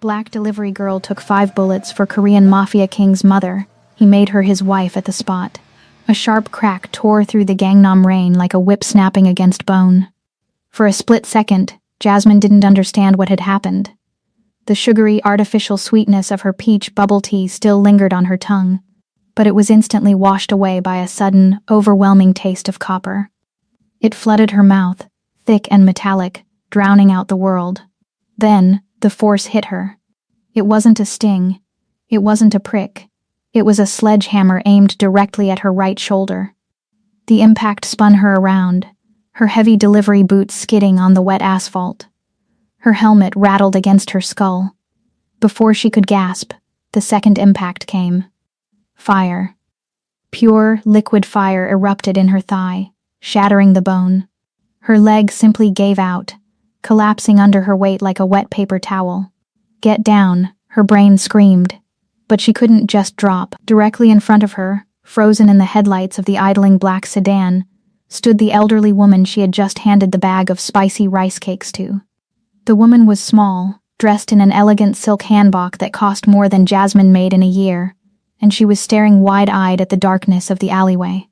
Black delivery girl took 5 bullets for Korean Mafia king's mother. He made her his wife at the spot. A sharp crack tore through the Gangnam rain like a whip snapping against bone. For a split second, Jasmine didn't understand what had happened. The sugary, artificial sweetness of her peach bubble tea still lingered on her tongue, but it was instantly washed away by a sudden, overwhelming taste of copper. It flooded her mouth, thick and metallic, drowning out the world. Then, the force hit her. It wasn't a sting. It wasn't a prick. It was a sledgehammer aimed directly at her right shoulder. The impact spun her around, her heavy delivery boots skidding on the wet asphalt. Her helmet rattled against her skull. Before she could gasp, the second impact came. Fire. Pure, liquid fire erupted in her thigh, shattering the bone. Her leg simply gave out, collapsing under her weight like a wet paper towel. "Get down," her brain screamed. But she couldn't just drop. Directly in front of her, frozen in the headlights of the idling black sedan, stood the elderly woman she had just handed the bag of spicy rice cakes to. The woman was small, dressed in an elegant silk hanbok that cost more than Jasmine made in a year, and she was staring wide-eyed at the darkness of the alleyway.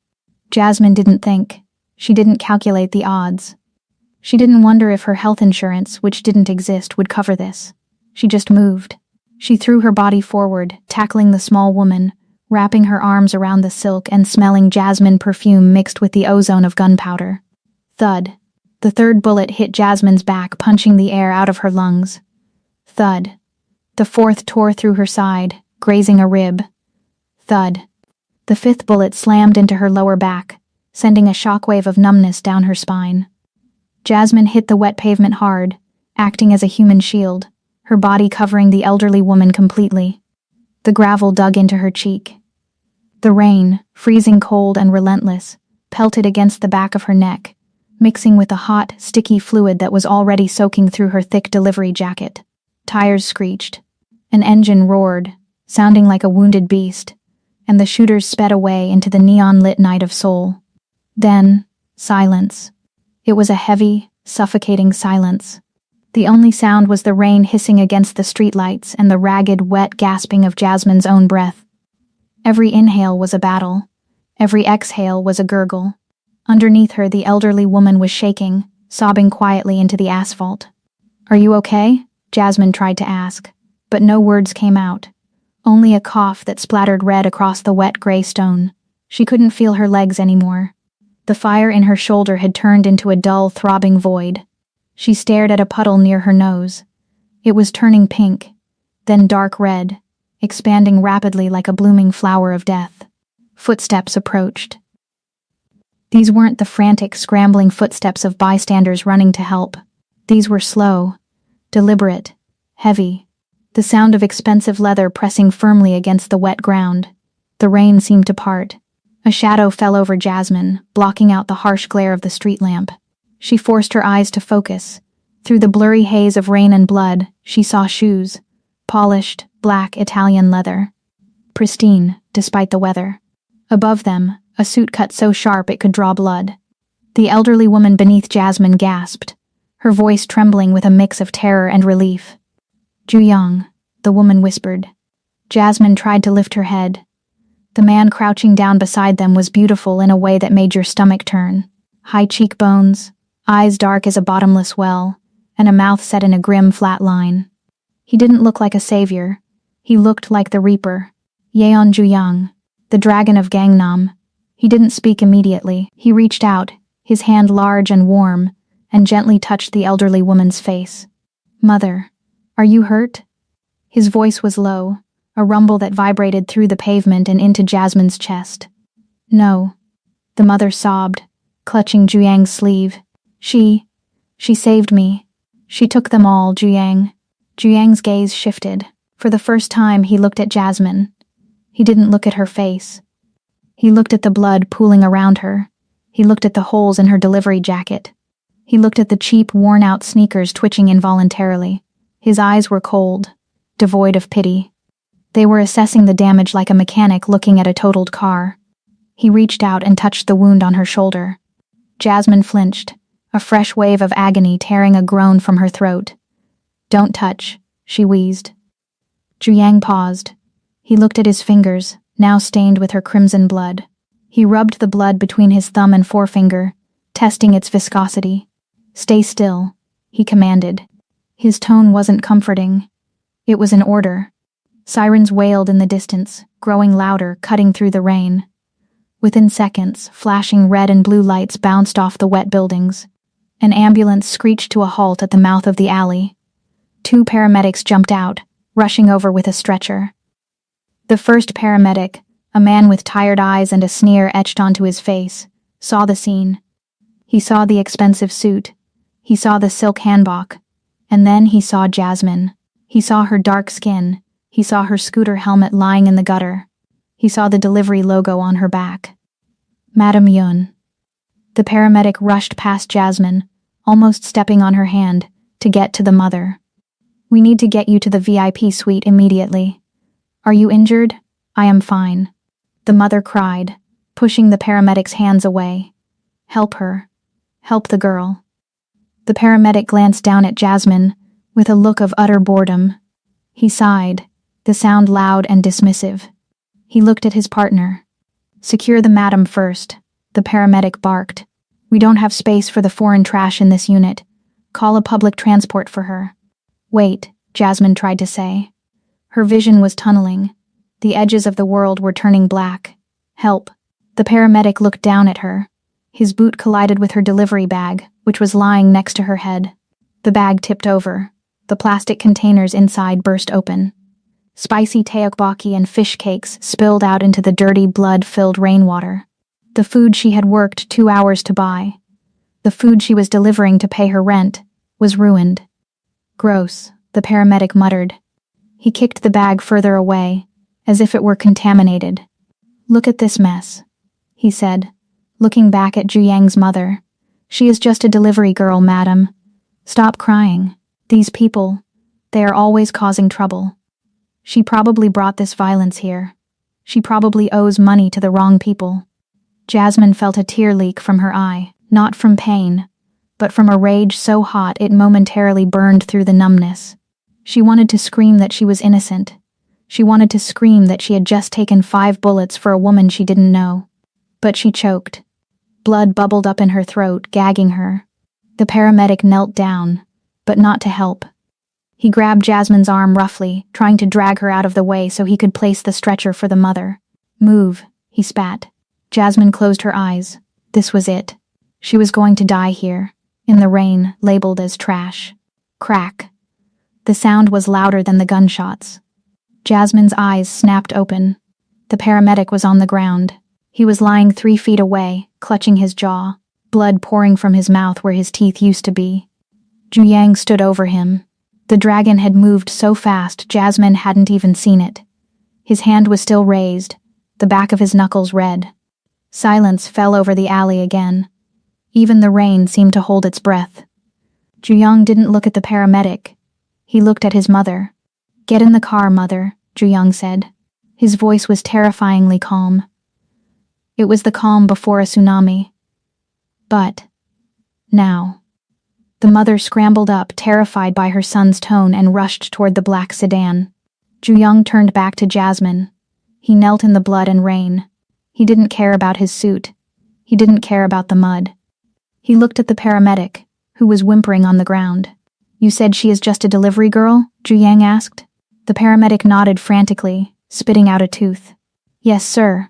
Jasmine didn't think. She didn't calculate the odds. She didn't wonder if her health insurance, which didn't exist, would cover this. She just moved. She threw her body forward, tackling the small woman, wrapping her arms around the silk and smelling jasmine perfume mixed with the ozone of gunpowder. Thud. The third bullet hit Jasmine's back, punching the air out of her lungs. Thud. The fourth tore through her side, grazing a rib. Thud. The fifth bullet slammed into her lower back, sending a shockwave of numbness down her spine. Jasmine hit the wet pavement hard, acting as a human shield, her body covering the elderly woman completely. The gravel dug into her cheek. The rain, freezing cold and relentless, pelted against the back of her neck, mixing with the hot, sticky fluid that was already soaking through her thick delivery jacket. Tires screeched. An engine roared, sounding like a wounded beast, and the shooters sped away into the neon-lit night of Seoul. Then, silence. It was a heavy, suffocating silence. The only sound was the rain hissing against the streetlights and the ragged, wet gasping of Jasmine's own breath. Every inhale was a battle. Every exhale was a gurgle. Underneath her, the elderly woman was shaking, sobbing quietly into the asphalt. "Are you okay?" Jasmine tried to ask, but no words came out. Only a cough that splattered red across the wet gray stone. She couldn't feel her legs anymore. The fire in her shoulder had turned into a dull, throbbing void. She stared at a puddle near her nose. It was turning pink, then dark red, expanding rapidly like a blooming flower of death. Footsteps approached. These weren't the frantic, scrambling footsteps of bystanders running to help. These were slow, deliberate, heavy. The sound of expensive leather pressing firmly against the wet ground. The rain seemed to part. A shadow fell over Jasmine, blocking out the harsh glare of the street lamp. She forced her eyes to focus. Through the blurry haze of rain and blood, she saw shoes. Polished, black Italian leather. Pristine, despite the weather. Above them, a suit cut so sharp it could draw blood. The elderly woman beneath Jasmine gasped, her voice trembling with a mix of terror and relief. "Ju-young," the woman whispered. Jasmine tried to lift her head. The man crouching down beside them was beautiful in a way that made your stomach turn. High cheekbones, eyes dark as a bottomless well, and a mouth set in a grim, flat line. He didn't look like a savior. He looked like the Reaper. Yeon Ju-young, the dragon of Gangnam. He didn't speak immediately. He reached out, his hand large and warm, and gently touched the elderly woman's face. "Mother, are you hurt?" His voice was low, a rumble that vibrated through the pavement and into Jasmine's chest. "No," the mother sobbed, clutching Ju-yang's sleeve. She saved me. She took them all, Ju-yang." Ju-yang's gaze shifted. For the first time, he looked at Jasmine. He didn't look at her face. He looked at the blood pooling around her. He looked at the holes in her delivery jacket. He looked at the cheap, worn-out sneakers twitching involuntarily. His eyes were cold, devoid of pity. They were assessing the damage like a mechanic looking at a totaled car. He reached out and touched the wound on her shoulder. Jasmine flinched, a fresh wave of agony tearing a groan from her throat. "Don't touch," she wheezed. Zhu paused. He looked at his fingers, now stained with her crimson blood. He rubbed the blood between his thumb and forefinger, testing its viscosity. "Stay still," he commanded. His tone wasn't comforting. It was an order. Sirens wailed in the distance, growing louder, cutting through the rain. Within seconds, flashing red and blue lights bounced off the wet buildings. An ambulance screeched to a halt at the mouth of the alley. 2 paramedics jumped out, rushing over with a stretcher. The first paramedic, a man with tired eyes and a sneer etched onto his face, saw the scene. He saw the expensive suit. He saw the silk hanbok. And then he saw Jasmine. He saw her dark skin. He saw her scooter helmet lying in the gutter. He saw the delivery logo on her back. "Madam Yun." The paramedic rushed past Jasmine, almost stepping on her hand, to get to the mother. "We need to get you to the VIP suite immediately. Are you injured?" "I am fine." The mother cried, pushing the paramedic's hands away. "Help her. Help the girl." The paramedic glanced down at Jasmine, with a look of utter boredom. He sighed, the sound loud and dismissive. He looked at his partner. "Secure the madam first," the paramedic barked. "We don't have space for the foreign trash in this unit. Call a public transport for her." "Wait," Jasmine tried to say. Her vision was tunneling. The edges of the world were turning black. "Help." The paramedic looked down at her. His boot collided with her delivery bag, which was lying next to her head. The bag tipped over. The plastic containers inside burst open. Spicy tteokbokki and fish cakes spilled out into the dirty, blood-filled rainwater. The food she had worked 2 hours to buy, the food she was delivering to pay her rent, was ruined. "Gross," the paramedic muttered. He kicked the bag further away, as if it were contaminated. "Look at this mess," he said, looking back at Zhu mother. "She is just a delivery girl, madam. Stop crying. These people, they are always causing trouble. She probably brought this violence here. She probably owes money to the wrong people." Jasmine felt a tear leak from her eye, not from pain, but from a rage so hot it momentarily burned through the numbness. She wanted to scream that she was innocent. She wanted to scream that she had just taken 5 bullets for a woman she didn't know. But she choked. Blood bubbled up in her throat, gagging her. The paramedic knelt down, but not to help. He grabbed Jasmine's arm roughly, trying to drag her out of the way so he could place the stretcher for the mother. "Move," he spat. Jasmine closed her eyes. This was it. She was going to die here, in the rain, labeled as trash. Crack. The sound was louder than the gunshots. Jasmine's eyes snapped open. The paramedic was on the ground. He was lying 3 feet away, clutching his jaw, blood pouring from his mouth where his teeth used to be. Zhu stood over him. The dragon had moved so fast Jasmine hadn't even seen it. His hand was still raised, the back of his knuckles red. Silence fell over the alley again. Even the rain seemed to hold its breath. Zhu didn't look at the paramedic. He looked at his mother. "Get in the car, mother," Zhu said. His voice was terrifyingly calm. It was the calm before a tsunami. But now. The mother scrambled up, terrified by her son's tone, and rushed toward the black sedan. Zhu turned back to Jasmine. He knelt in the blood and rain. He didn't care about his suit. He didn't care about the mud. He looked at the paramedic, who was whimpering on the ground. "You said she is just a delivery girl?" Zhu asked. The paramedic nodded frantically, spitting out a tooth. "Yes, sir.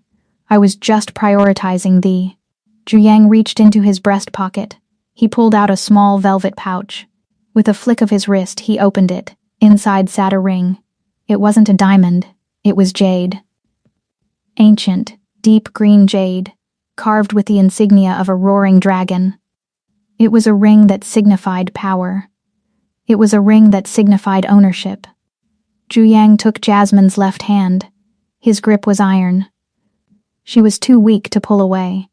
I was just prioritizing the..." Zhu reached into his breast pocket. He pulled out a small velvet pouch. With a flick of his wrist, he opened it. Inside sat a ring. It wasn't a diamond. It was jade. Ancient, deep green jade, carved with the insignia of a roaring dragon. It was a ring that signified power. It was a ring that signified ownership. Zhu took Jasmine's left hand. His grip was iron. She was too weak to pull away.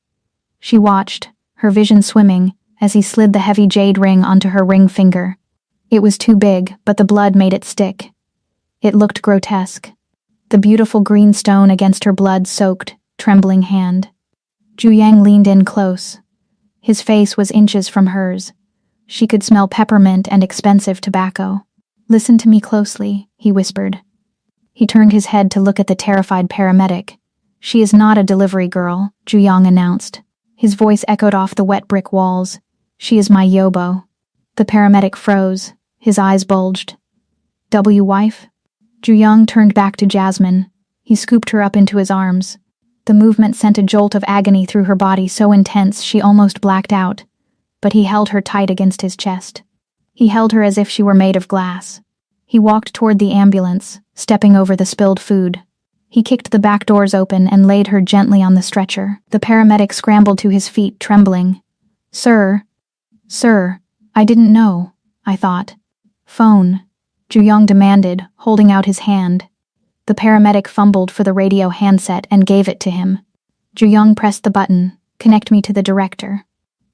She watched, her vision swimming, as he slid the heavy jade ring onto her ring finger. It was too big, but the blood made it stick. It looked grotesque. The beautiful green stone against her blood-soaked, trembling hand. Zhu leaned in close. His face was inches from hers. She could smell peppermint and expensive tobacco. "Listen to me closely," he whispered. He turned his head to look at the terrified paramedic. "She is not a delivery girl," Juyang announced. His voice echoed off the wet brick walls. "She is my Yobo." The paramedic froze. His eyes bulged. "Wife?" Juyang turned back to Jasmine. He scooped her up into his arms. The movement sent a jolt of agony through her body so intense she almost blacked out, but he held her tight against his chest. He held her as if she were made of glass. He walked toward the ambulance, stepping over the spilled food. He kicked the back doors open and laid her gently on the stretcher. The paramedic scrambled to his feet, trembling. Sir, I didn't know, I thought." "Phone," Juyang demanded, holding out his hand. The paramedic fumbled for the radio handset and gave it to him. Juyang pressed the button. "Connect me to the director."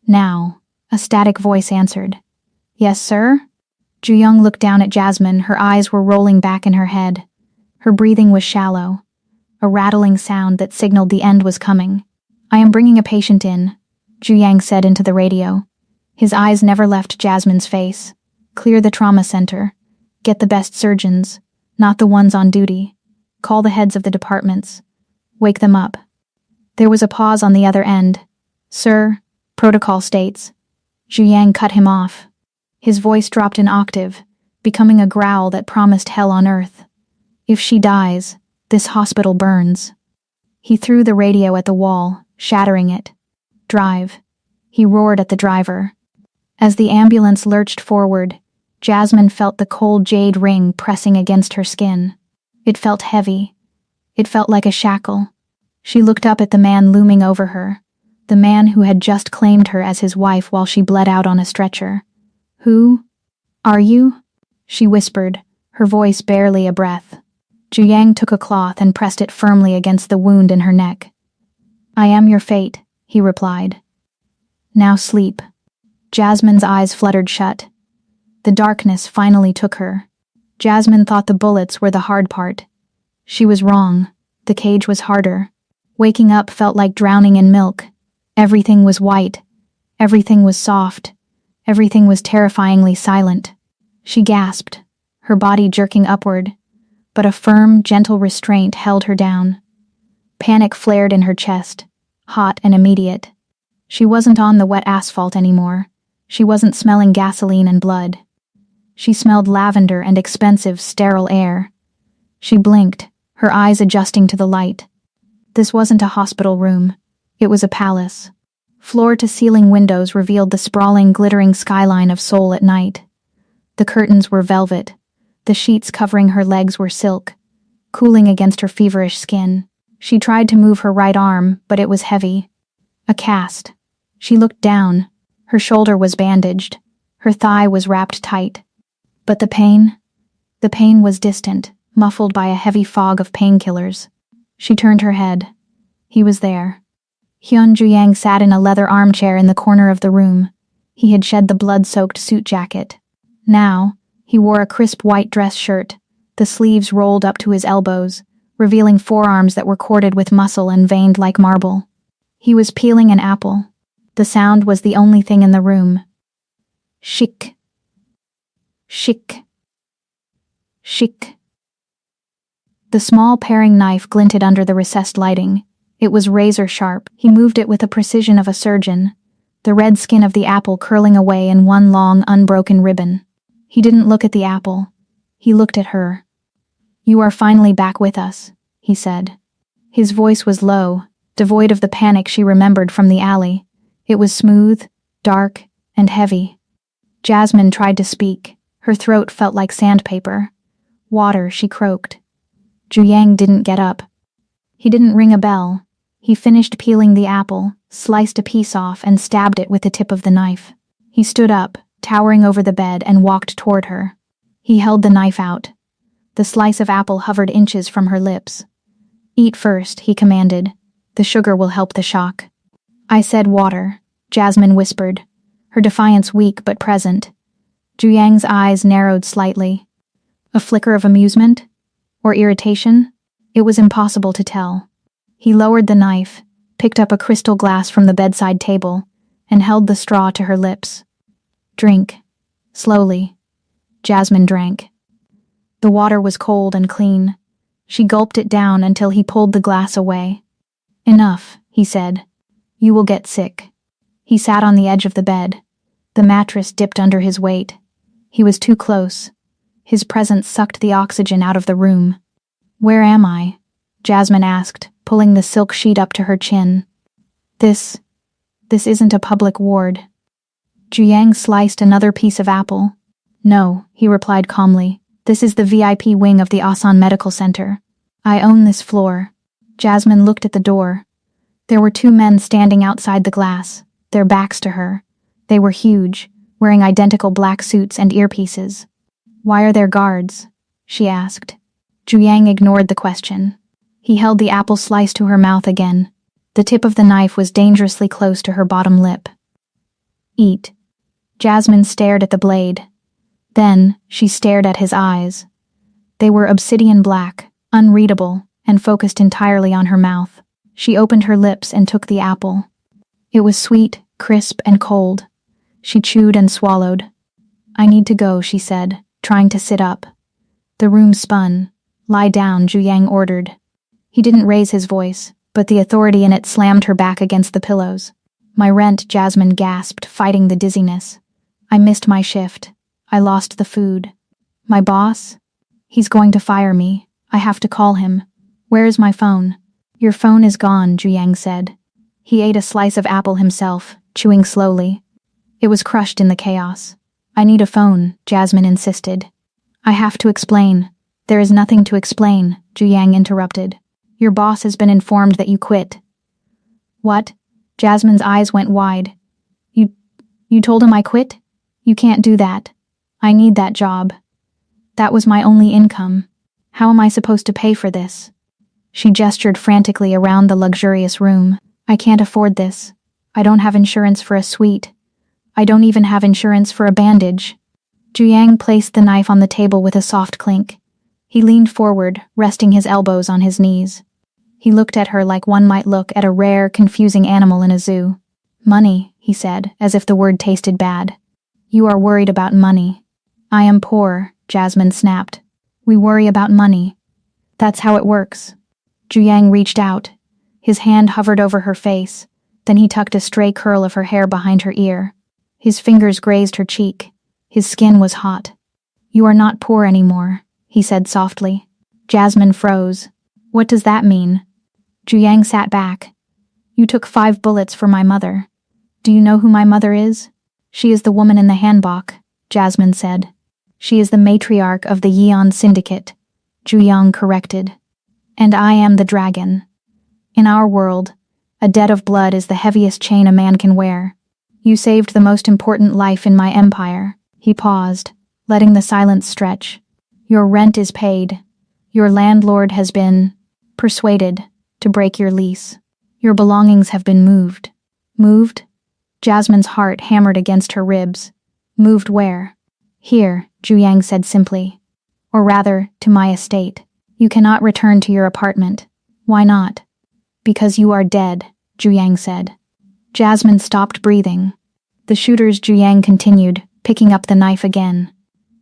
"Now," a static voice answered. "Yes, sir?" Juyang looked down at Jasmine. Her eyes were rolling back in her head. Her breathing was shallow, a rattling sound that signaled the end was coming. "I am bringing a patient in," Juyang said into the radio. His eyes never left Jasmine's face. "Clear the trauma center. Get the best surgeons, not the ones on duty. Call the heads of the departments. Wake them up." There was a pause on the other end. "Sir, protocol states." Juyang cut him off. His voice dropped an octave, becoming a growl that promised hell on earth. "If she dies, this hospital burns." He threw the radio at the wall, shattering it. "Drive," he roared at the driver. As the ambulance lurched forward, Jasmine felt the cold jade ring pressing against her skin. It felt heavy. It felt like a shackle. She looked up at the man looming over her, the man who had just claimed her as his wife while she bled out on a stretcher. "Who are you?" she whispered, her voice barely a breath. Juyang took a cloth and pressed it firmly against the wound in her neck. "I am your fate," he replied. "Now sleep." Jasmine's eyes fluttered shut. The darkness finally took her. Jasmine thought the bullets were the hard part. She was wrong. The cage was harder. Waking up felt like drowning in milk. Everything was white. Everything was soft. Everything was terrifyingly silent. She gasped, her body jerking upward, but a firm, gentle restraint held her down. Panic flared in her chest, hot and immediate. She wasn't on the wet asphalt anymore. She wasn't smelling gasoline and blood. She smelled lavender and expensive, sterile air. She blinked, her eyes adjusting to the light. This wasn't a hospital room. It was a palace. Floor-to-ceiling windows revealed the sprawling, glittering skyline of Seoul at night. The curtains were velvet. The sheets covering her legs were silk, cooling against her feverish skin. She tried to move her right arm, but it was heavy. A cast. She looked down. Her shoulder was bandaged. Her thigh was wrapped tight. But the pain was distant, muffled by a heavy fog of painkillers. She turned her head. He was there. Hyun Juyang sat in a leather armchair in the corner of the room. He had shed the blood-soaked suit jacket. Now, he wore a crisp white dress shirt, the sleeves rolled up to his elbows, revealing forearms that were corded with muscle and veined like marble. He was peeling an apple. The sound was the only thing in the room. Shik. Shik. Shik. The small paring knife glinted under the recessed lighting. It was razor-sharp. He moved it with the precision of a surgeon, the red skin of the apple curling away in one long, unbroken ribbon. He didn't look at the apple. He looked at her. "You are finally back with us," he said. His voice was low, devoid of the panic she remembered from the alley. It was smooth, dark, and heavy. Jasmine tried to speak. Her throat felt like sandpaper. "Water," she croaked. Juyang didn't get up. He didn't ring a bell. He finished peeling the apple, sliced a piece off, and stabbed it with the tip of the knife. He stood up, towering over the bed, and walked toward her. He held the knife out. The slice of apple hovered inches from her lips. "Eat first," he commanded. "The sugar will help the shock." "I said water," Jasmine whispered, her defiance weak but present. Juyang's eyes narrowed slightly. A flicker of amusement? Or irritation? It was impossible to tell. He lowered the knife, picked up a crystal glass from the bedside table, and held the straw to her lips. "Drink." Slowly. Jasmine drank. The water was cold and clean. She gulped it down until he pulled the glass away. Enough, he said. You will get sick. He sat on the edge of the bed. The mattress dipped under his weight. He was too close. His presence sucked the oxygen out of the room. Where am I? Jasmine asked, pulling the silk sheet up to her chin. This isn't a public ward. Jiang sliced another piece of apple. No, he replied calmly. This is the VIP wing of the Asan Medical Center. I own this floor. Jasmine looked at the door. There were two men standing outside the glass, their backs to her. They were huge, wearing identical black suits and earpieces. Why are there guards? She asked. Jiang ignored the question. He held the apple slice to her mouth again. The tip of the knife was dangerously close to her bottom lip. Eat. Jasmine stared at the blade. Then, she stared at his eyes. They were obsidian black, unreadable, and focused entirely on her mouth. She opened her lips and took the apple. It was sweet, crisp, and cold. She chewed and swallowed. I need to go, she said, trying to sit up. The room spun. Lie down, Jiang ordered. He didn't raise his voice, but the authority in it slammed her back against the pillows. My rent, Jasmine gasped, fighting the dizziness. I missed my shift. I lost the food. My boss? He's going to fire me. I have to call him. Where is my phone? Your phone is gone, Jiang said. He ate a slice of apple himself, chewing slowly. It was crushed in the chaos. I need a phone, Jasmine insisted. I have to explain. There is nothing to explain, Jiang interrupted. Your boss has been informed that you quit. What? Jasmine's eyes went wide. You told him I quit? You can't do that. I need that job. That was my only income. How am I supposed to pay for this? She gestured frantically around the luxurious room. I can't afford this. I don't have insurance for a suite. I don't even have insurance for a bandage. Jiang placed the knife on the table with a soft clink. He leaned forward, resting his elbows on his knees. He looked at her like one might look at a rare, confusing animal in a zoo. Money, he said, as if the word tasted bad. You are worried about money. I am poor, Jasmine snapped. We worry about money. That's how it works. Jiang reached out. His hand hovered over her face. Then he tucked a stray curl of her hair behind her ear. His fingers grazed her cheek. His skin was hot. You are not poor anymore, he said softly. Jasmine froze. What does that mean? Jiang sat back. You took 5 bullets for my mother. Do you know who my mother is? She is the woman in the handbok, Jasmine said. She is the matriarch of the Yeon Syndicate, Jiang corrected. And I am the dragon. In our world, a debt of blood is the heaviest chain a man can wear. You saved the most important life in my empire. He paused, letting the silence stretch. Your rent is paid. Your landlord has been persuaded to break your lease. Your belongings have been moved. Moved? Jasmine's heart hammered against her ribs. Moved where? Here, Jiang said simply. Or rather, to my estate. You cannot return to your apartment. Why not? Because you are dead, Jiang said. Jasmine stopped breathing. The shooters, Jiang continued, picking up the knife again.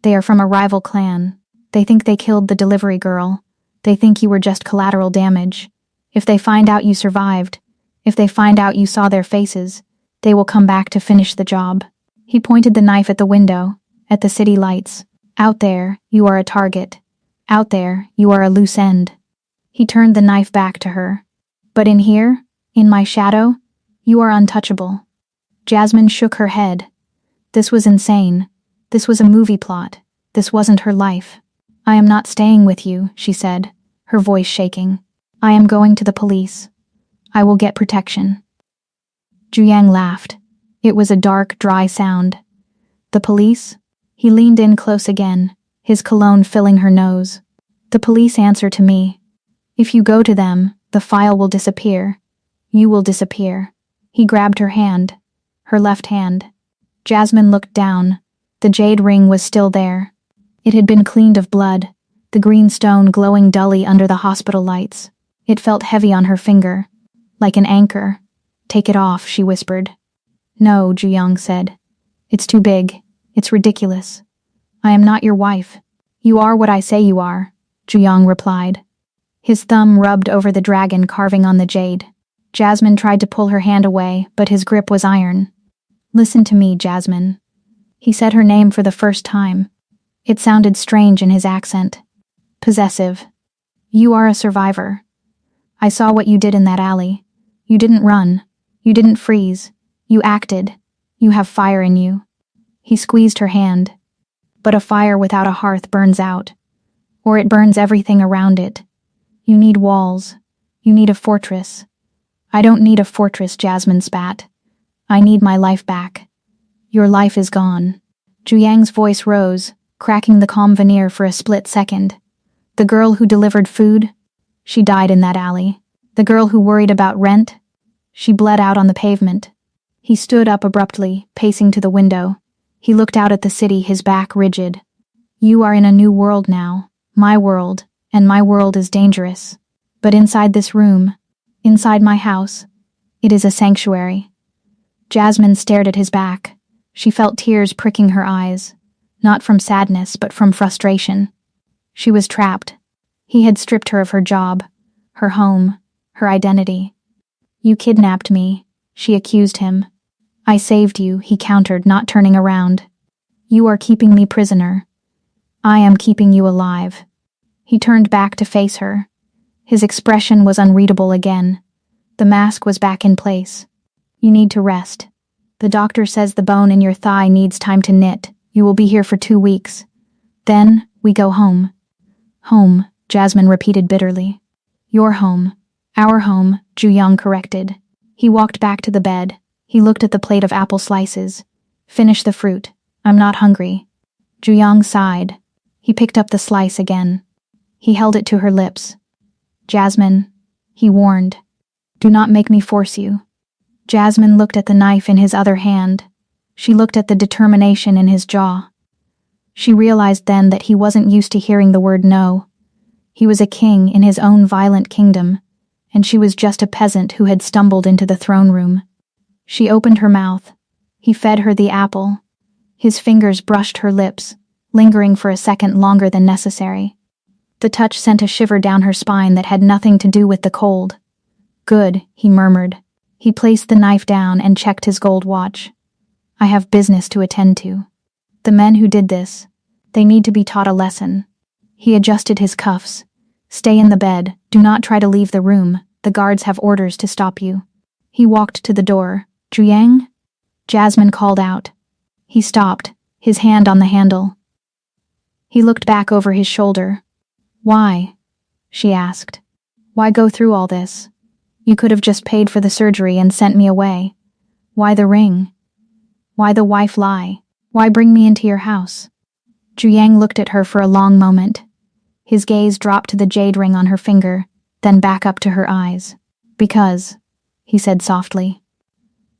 They are from a rival clan. They think they killed the delivery girl. They think you were just collateral damage. If they find out you survived, if they find out you saw their faces, they will come back to finish the job. He pointed the knife at the window, at the city lights. Out there, you are a target. Out there, you are a loose end. He turned the knife back to her. But in here, in my shadow, you are untouchable. Jasmine shook her head. This was insane. This was a movie plot. This wasn't her life. I am not staying with you, she said, her voice shaking. I am going to the police. I will get protection. Jiang laughed. It was a dark, dry sound. The police? He leaned in close again, his cologne filling her nose. The police answer to me. If you go to them, the file will disappear. You will disappear. He grabbed her hand, her left hand. Jasmine looked down. The jade ring was still there. It had been cleaned of blood, the green stone glowing dully under the hospital lights. It felt heavy on her finger, like an anchor. Take it off, she whispered. No, Jiang said. It's too big. It's ridiculous. I am not your wife. You are what I say you are, Jiang replied. His thumb rubbed over the dragon carving on the jade. Jasmine tried to pull her hand away, but his grip was iron. "Listen to me, Jasmine." He said her name for the first time. It sounded strange in his accent. Possessive. "You are a survivor. I saw what you did in that alley. You didn't run. You didn't freeze. You acted. You have fire in you." He squeezed her hand. "But a fire without a hearth burns out. Or it burns everything around it. You need walls. You need a fortress." "I don't need a fortress," Jasmine spat. "I need my life back. Your life is gone." Zhu voice rose, cracking the calm veneer for a split second. "The girl who delivered food? She died in that alley. The girl who worried about rent? She bled out on the pavement." He stood up abruptly, pacing to the window. He looked out at the city, his back rigid. "You are in a new world now. My world, and my world is dangerous. But inside this room, inside my house, it is a sanctuary." Jasmine stared at his back. She felt tears pricking her eyes, not from sadness but from frustration. She was trapped. He had stripped her of her job, her home, her identity. "You kidnapped me," she accused him. "I saved you," he countered, not turning around. "You are keeping me prisoner. I am keeping you alive." He turned back to face her. His expression was unreadable again. The mask was back in place. "You need to rest. The doctor says the bone in your thigh needs time to knit. You will be here for 2 weeks. Then, we go home." "Home," Jasmine repeated bitterly. "Your home. Our home," Zhu corrected. He walked back to the bed. He looked at the plate of apple slices. "Finish the fruit. I'm not hungry." Zhu sighed. He picked up the slice again. He held it to her lips. "Jasmine," he warned, "do not make me force you." Jasmine looked at the knife in his other hand. She looked at the determination in his jaw. She realized then that he wasn't used to hearing the word no. He was a king in his own violent kingdom, and she was just a peasant who had stumbled into the throne room. She opened her mouth. He fed her the apple. His fingers brushed her lips, lingering for a second longer than necessary. The touch sent a shiver down her spine that had nothing to do with the cold. "Good," he murmured. He placed the knife down and checked his gold watch. "I have business to attend to. The men who did this, they need to be taught a lesson." He adjusted his cuffs. "Stay in the bed. Do not try to leave the room. The guards have orders to stop you." He walked to the door. "Zhu?" Jasmine called out. He stopped, his hand on the handle. He looked back over his shoulder. "Why?" she asked. "Why go through all this? You could have just paid for the surgery and sent me away. Why the ring? Why the wife lie? Why bring me into your house?" Zhu looked at her for a long moment. His gaze dropped to the jade ring on her finger, then back up to her eyes. "Because," he said softly,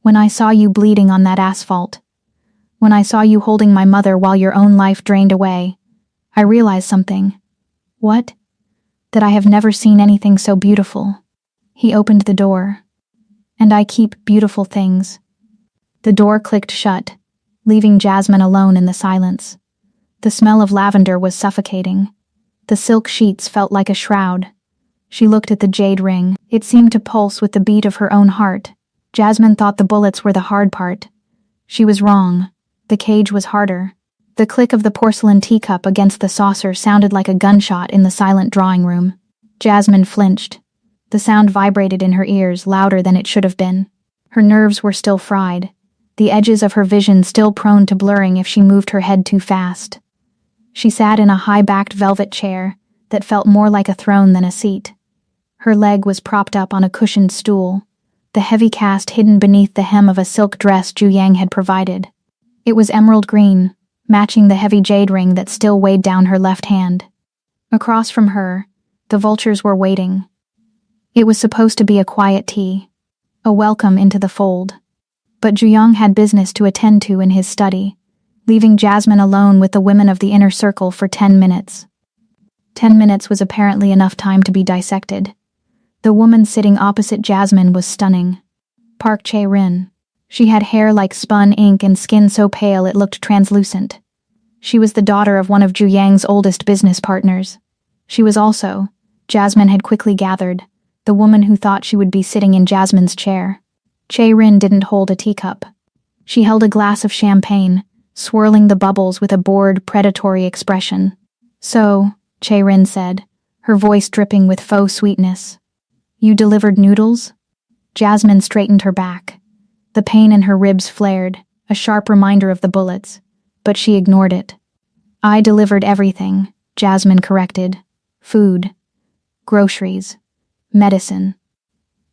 "when I saw you bleeding on that asphalt, when I saw you holding my mother while your own life drained away, I realized something." "What?" "That I have never seen anything so beautiful." He opened the door. "And I keep beautiful things." The door clicked shut, leaving Jasmine alone in the silence. The smell of lavender was suffocating. The silk sheets felt like a shroud. She looked at the jade ring. It seemed to pulse with the beat of her own heart. Jasmine thought the bullets were the hard part. She was wrong. The cage was harder. The click of the porcelain teacup against the saucer sounded like a gunshot in the silent drawing room. Jasmine flinched. The sound vibrated in her ears, louder than it should have been. Her nerves were still fried, the edges of her vision still prone to blurring if she moved her head too fast. She sat in a high-backed velvet chair that felt more like a throne than a seat. Her leg was propped up on a cushioned stool, the heavy cast hidden beneath the hem of a silk dress Zhu had provided. It was emerald green, matching the heavy jade ring that still weighed down her left hand. Across from her, the vultures were waiting. It was supposed to be a quiet tea, a welcome into the fold. But Zhu had business to attend to in his study, leaving Jasmine alone with the women of the inner circle for 10 minutes. 10 minutes was apparently enough time to be dissected. The woman sitting opposite Jasmine was stunning. Park Chae-rin. She had hair like spun ink and skin so pale it looked translucent. She was the daughter of one of Zhu Yang's oldest business partners. She was also, Jasmine had quickly gathered, the woman who thought she would be sitting in Jasmine's chair. Che-Rin didn't hold a teacup. She held a glass of champagne, swirling the bubbles with a bored, predatory expression. "So," Che-Rin said, her voice dripping with faux sweetness. "You delivered noodles?" Jasmine straightened her back. The pain in her ribs flared, a sharp reminder of the bullets, but she ignored it. "I delivered everything," Jasmine corrected. "Food, groceries, medicine."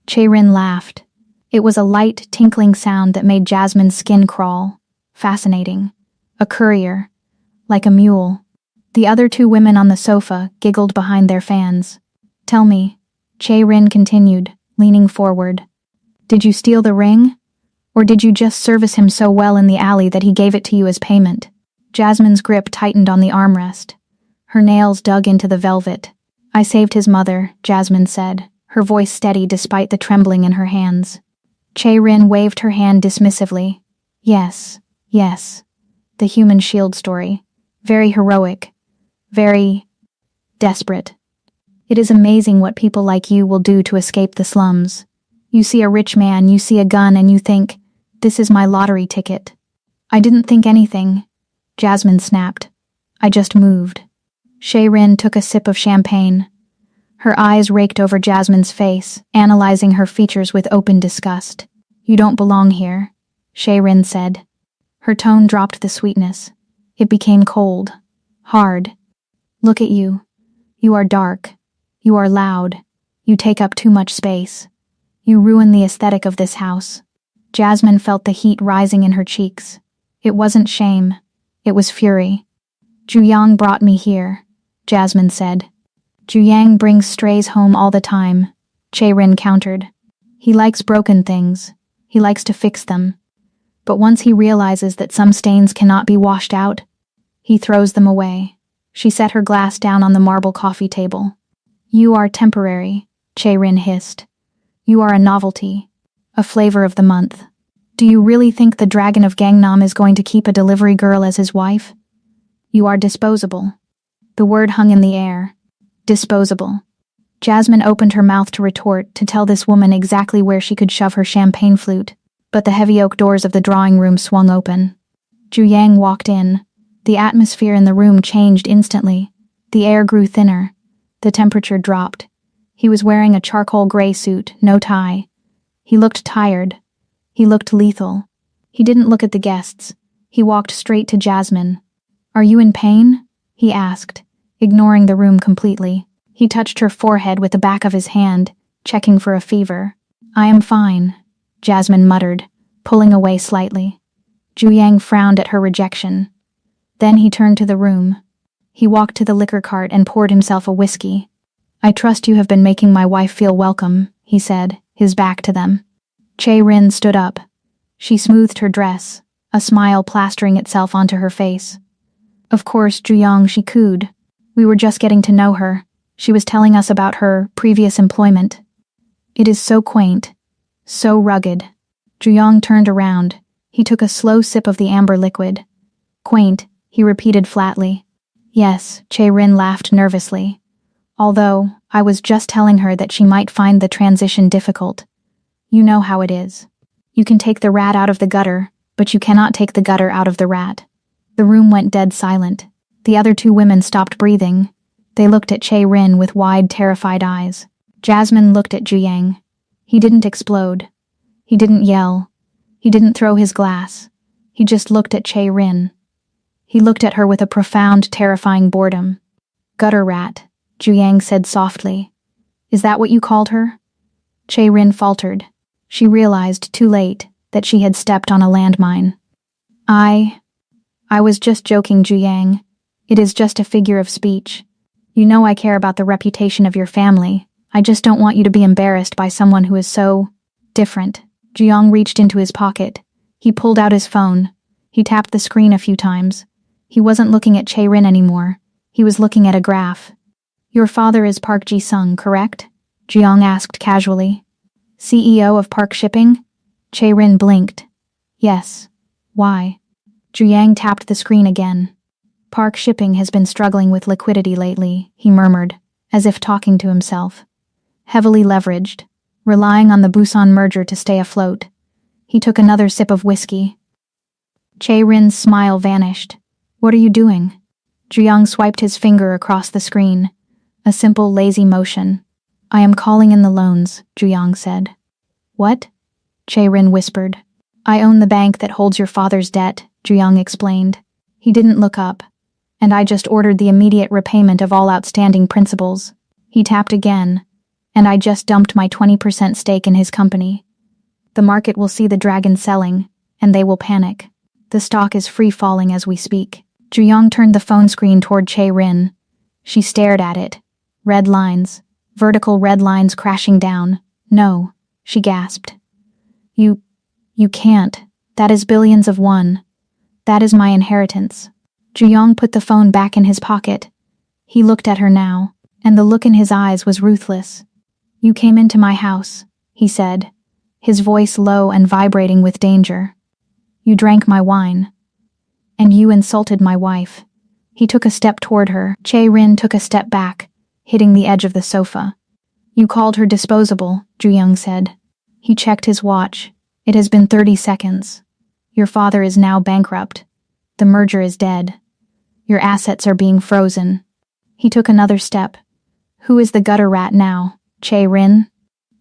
Che-Rin laughed. It was a light, tinkling sound that made Jasmine's skin crawl. Fascinating. A courier. Like a mule. The other two women on the sofa giggled behind their fans. "Tell me," Che-Rin continued, leaning forward. "Did you steal the ring? Or did you just service him so well in the alley that he gave it to you as payment?" Jasmine's grip tightened on the armrest. Her nails dug into the velvet. "I saved his mother," Jasmine said, her voice steady despite the trembling in her hands. Che-Rin waved her hand dismissively. "Yes, yes. The human shield story. Very heroic. Very desperate. It is amazing what people like you will do to escape the slums. You see a rich man, you see a gun, and you think, this is my lottery ticket." "I didn't think anything," Jasmine snapped. "I just moved." Che-Rin took a sip of champagne. Her eyes raked over Jasmine's face, analyzing her features with open disgust. "You don't belong here," Che-Rin said. Her tone dropped the sweetness. It became cold, hard. "Look at you. You are dark. You are loud. You take up too much space. You ruin the aesthetic of this house." Jasmine felt the heat rising in her cheeks. It wasn't shame. It was fury. "Juyang brought me here," Jasmine said. "Juyang brings strays home all the time," Che-Rin countered. "He likes broken things. He likes to fix them. But once he realizes that some stains cannot be washed out, he throws them away." She set her glass down on the marble coffee table. "You are temporary," Che-Rin hissed. "You are a novelty, a flavor of the month. Do you really think the Dragon of Gangnam is going to keep a delivery girl as his wife? You are disposable." The word hung in the air. Disposable. Jasmine opened her mouth to retort, to tell this woman exactly where she could shove her champagne flute, but the heavy oak doors of the drawing room swung open. Juyang walked in. The atmosphere in the room changed instantly. The air grew thinner. The temperature dropped. He was wearing a charcoal gray suit, no tie. He looked tired. He looked lethal. He didn't look at the guests. He walked straight to Jasmine. "Are you in pain?" he asked, ignoring the room completely. He touched her forehead with the back of his hand, checking for a fever. "I am fine," Jasmine muttered, pulling away slightly. Juyang frowned at her rejection. Then he turned to the room. He walked to the liquor cart and poured himself a whiskey. "I trust you have been making my wife feel welcome," he said, his back to them. Che-Rin stood up. She smoothed her dress, a smile plastering itself onto her face. "Of course, Juyang," she cooed. "We were just getting to know her. She was telling us about her previous employment. It is so quaint, so rugged." Juyang turned around. He took a slow sip of the amber liquid. "Quaint," he repeated flatly. "Yes," Che-Rin laughed nervously. "Although, I was just telling her that she might find the transition difficult. You know how it is. You can take the rat out of the gutter, but you cannot take the gutter out of the rat." The room went dead silent. The other two women stopped breathing. They looked at Che-Rin with wide, terrified eyes. Jasmine looked at Juyang. He didn't explode. He didn't yell. He didn't throw his glass. He just looked at Che-Rin. He looked at her with a profound, terrifying boredom. "Gutter rat," Juyang said softly. "Is that what you called her?" Che-Rin faltered. She realized, too late, that she had stepped on a landmine. I was just joking, Juyang. It is just a figure of speech. You know I care about the reputation of your family. I just don't want you to be embarrassed by someone who is so different." Juyang reached into his pocket. He pulled out his phone. He tapped the screen a few times. He wasn't looking at Che-Rin anymore. He was looking at a graph. "Your father is Park Ji-sung, correct?" Juyang asked casually. "CEO of Park Shipping?" Che-Rin blinked. "Yes. Why?" Juyang tapped the screen again. "Park Shipping has been struggling with liquidity lately," he murmured, as if talking to himself. Heavily leveraged, relying on the Busan merger to stay afloat. He took another sip of whiskey. Chae-rin's smile vanished. "What are you doing?" Juyong swiped his finger across the screen. A simple, lazy motion. "I am calling in the loans," Juyong said. "What?" Chae-rin whispered. "I own the bank that holds your father's debt," Juyong explained. He didn't look up. "And I just ordered the immediate repayment of all outstanding principals." He tapped again. "And I just dumped my 20% stake in his company. The market will see the dragon selling, and they will panic. The stock is free-falling as we speak." Juyong turned the phone screen toward Chae-rin. She stared at it. Red lines. Vertical red lines crashing down. "No," she gasped. You can't. That is billions of won. That is my inheritance." Juyong put the phone back in his pocket. He looked at her now, and the look in his eyes was ruthless. "You came into my house," he said, his voice low and vibrating with danger. "You drank my wine. And you insulted my wife." He took a step toward her. Chae-rin took a step back, hitting the edge of the sofa. "You called her disposable," Juyong said. He checked his watch. "It has been 30 seconds. Your father is now bankrupt. The merger is dead. Your assets are being frozen." He took another step. "Who is the gutter rat now? Chae-rin?"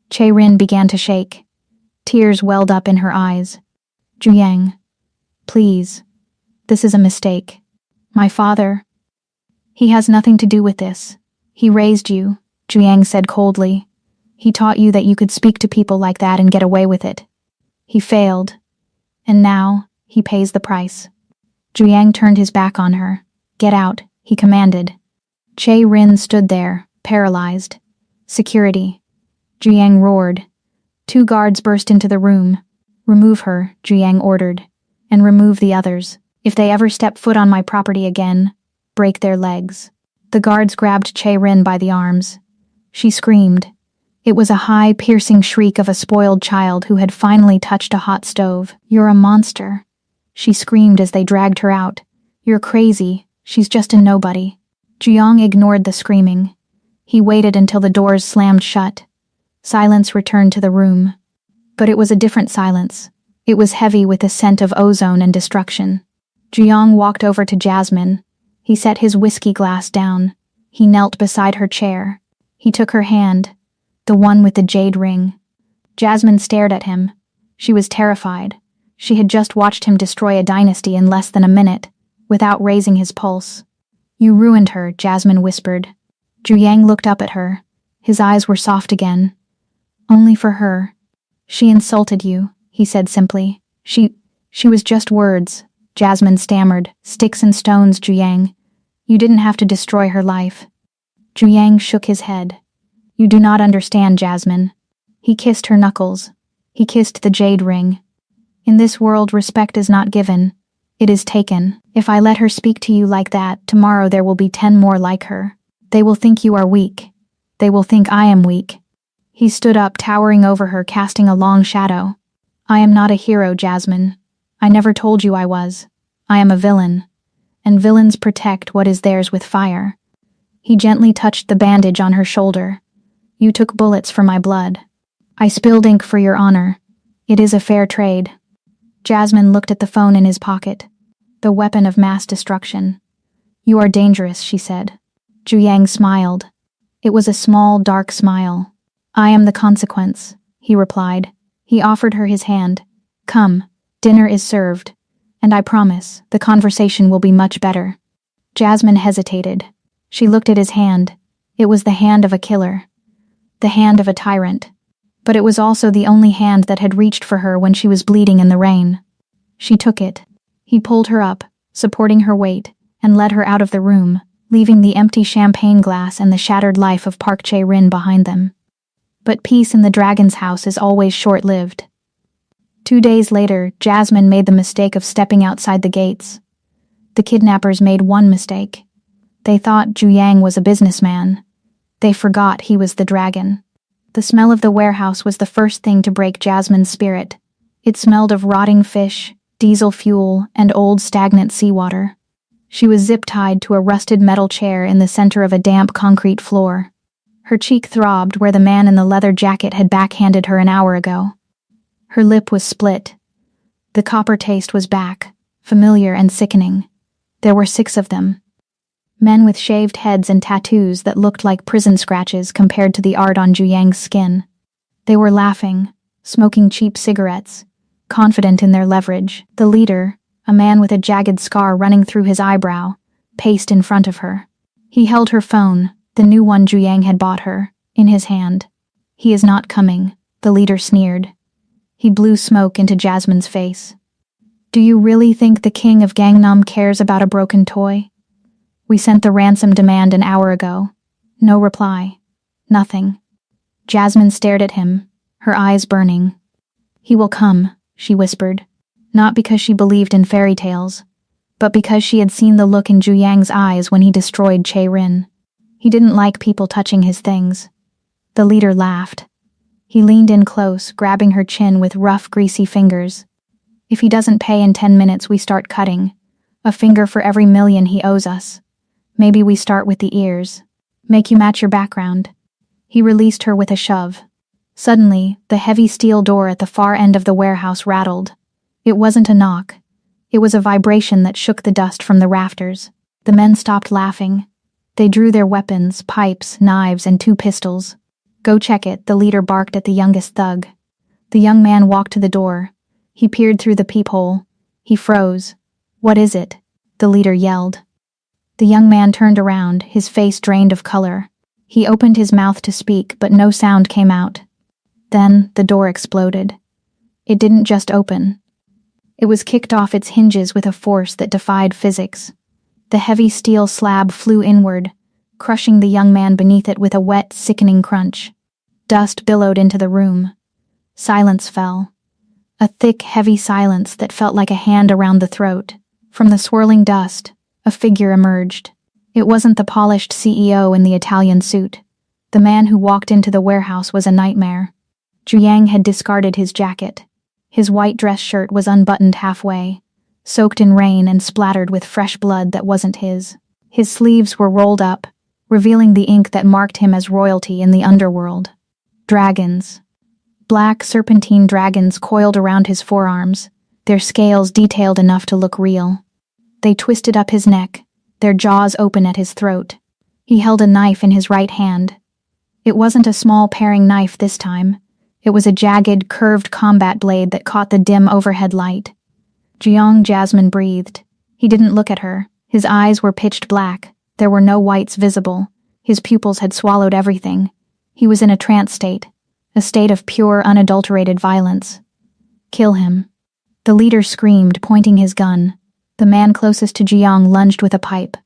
Chae-rin began to shake. Tears welled up in her eyes. "Juyang, please. This is a mistake. My father, he has nothing to do with this. He raised you," Juyang said coldly. "He taught you that you could speak to people like that and get away with it. He failed. And now, he pays the price." Juyang turned his back on her. "Get out," he commanded. Chae-rin stood there, paralyzed. "Security." Juyang roared. 2 guards burst into the room. "Remove her," Juyang ordered. "And remove the others. If they ever step foot on my property again, break their legs." The guards grabbed Chae-rin by the arms. She screamed. It was a high, piercing shriek of a spoiled child who had finally touched a hot stove. "You're a monster," she screamed as they dragged her out. "You're crazy. She's just a nobody." Juyong ignored the screaming. He waited until the doors slammed shut. Silence returned to the room. But it was a different silence. It was heavy with the scent of ozone and destruction. Juyong walked over to Jasmine. He set his whiskey glass down. He knelt beside her chair. He took her hand, the one with the jade ring. Jasmine stared at him. She was terrified. She had just watched him destroy a dynasty in less than a minute, without raising his pulse. "You ruined her," Jasmine whispered. Juyang looked up at her. His eyes were soft again. "Only for her. She insulted you," he said simply. She was just words." Jasmine stammered. "Sticks and stones, Juyang. You didn't have to destroy her life." Juyang shook his head. "You do not understand, Jasmine." He kissed her knuckles. He kissed the jade ring. "In this world, respect is not given. It is taken. If I let her speak to you like that, tomorrow there will be 10 more like her. They will think you are weak. They will think I am weak." He stood up, towering over her, casting a long shadow. "I am not a hero, Jasmine. I never told you I was. I am a villain. And villains protect what is theirs with fire." He gently touched the bandage on her shoulder. "You took bullets for my blood. I spilled ink for your honor. It is a fair trade." Jasmine looked at the phone in his pocket. The weapon of mass destruction. "You are dangerous," she said. Juyang smiled. It was a small, dark smile. "I am the consequence," he replied. He offered her his hand. "Come, dinner is served. And I promise, the conversation will be much better." Jasmine hesitated. She looked at his hand. It was the hand of a killer. The hand of a tyrant. But it was also the only hand that had reached for her when she was bleeding in the rain. She took it. He pulled her up, supporting her weight, and led her out of the room, leaving the empty champagne glass and the shattered life of Park Chae-rin behind them. But peace in the dragon's house is always short-lived. 2 days later, Jasmine made the mistake of stepping outside the gates. The kidnappers made one mistake. They thought Juyang was a businessman. They forgot he was the dragon. The smell of the warehouse was the first thing to break Jasmine's spirit. It smelled of rotting fish, diesel fuel, and old stagnant seawater. She was zip-tied to a rusted metal chair in the center of a damp concrete floor. Her cheek throbbed where the man in the leather jacket had backhanded her an hour ago. Her lip was split. The copper taste was back, familiar and sickening. There were 6 of them. Men with shaved heads and tattoos that looked like prison scratches compared to the art on Zhu skin. They were laughing, smoking cheap cigarettes, confident in their leverage. The leader, a man with a jagged scar running through his eyebrow, paced in front of her. He held her phone, the new one Zhu had bought her, in his hand. "He is not coming," the leader sneered. He blew smoke into Jasmine's face. "Do you really think the king of Gangnam cares about a broken toy? We sent the ransom demand an hour ago. No reply. Nothing." Jasmine stared at him, her eyes burning. "He will come," she whispered, not because she believed in fairy tales, but because she had seen the look in Zhu eyes when he destroyed Che Rin. He didn't like people touching his things. The leader laughed. He leaned in close, grabbing her chin with rough, greasy fingers. "If he doesn't pay in 10 minutes, we start cutting. A finger for every million he owes us. Maybe we start with the ears. Make you match your background." He released her with a shove. Suddenly, the heavy steel door at the far end of the warehouse rattled. It wasn't a knock. It was a vibration that shook the dust from the rafters. The men stopped laughing. They drew their weapons, pipes, knives, and 2 pistols. "Go check it," the leader barked at the youngest thug. The young man walked to the door. He peered through the peephole. He froze. "What is it?" the leader yelled. The young man turned around, his face drained of color. He opened his mouth to speak, but no sound came out. Then the door exploded. It didn't just open. It was kicked off its hinges with a force that defied physics. The heavy steel slab flew inward, crushing the young man beneath it with a wet, sickening crunch. Dust billowed into the room. Silence fell. A thick, heavy silence that felt like a hand around the throat. From the swirling dust, a figure emerged. It wasn't the polished CEO in the Italian suit. The man who walked into the warehouse was a nightmare. Zhu had discarded his jacket. His white dress shirt was unbuttoned halfway, soaked in rain and splattered with fresh blood that wasn't his. His sleeves were rolled up, revealing the ink that marked him as royalty in the underworld. Dragons. Black serpentine dragons coiled around his forearms, their scales detailed enough to look real. They twisted up his neck, their jaws open at his throat. He held a knife in his right hand. It wasn't a small paring knife this time. It was a jagged, curved combat blade that caught the dim overhead light. Jasmine breathed. He didn't look at her. His eyes were pitched black. There were no whites visible. His pupils had swallowed everything. He was in a trance state, a state of pure, unadulterated violence. "Kill him." The leader screamed, pointing his gun. The man closest to Jiang lunged with a pipe.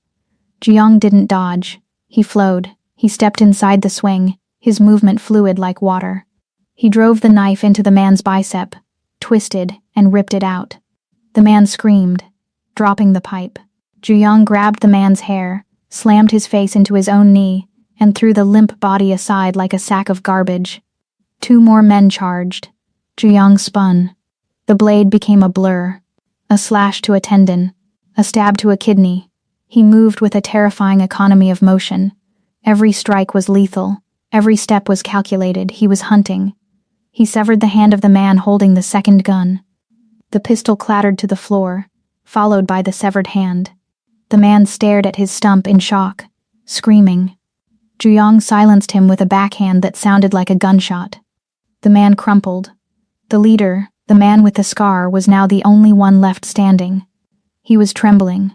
Jiang didn't dodge. He flowed. He stepped inside the swing, his movement fluid like water. He drove the knife into the man's bicep, twisted, and ripped it out. The man screamed, dropping the pipe. Jiang grabbed the man's hair, slammed his face into his own knee, and threw the limp body aside like a sack of garbage. 2 more men charged. Jiang spun. The blade became a blur. A slash to a tendon, a stab to a kidney. He moved with a terrifying economy of motion. Every strike was lethal. Every step was calculated. He was hunting. He severed the hand of the man holding the second gun. The pistol clattered to the floor, followed by the severed hand. The man stared at his stump in shock, screaming. Jiang silenced him with a backhand that sounded like a gunshot. The man crumpled. The leader, the man with the scar, was now the only one left standing. He was trembling.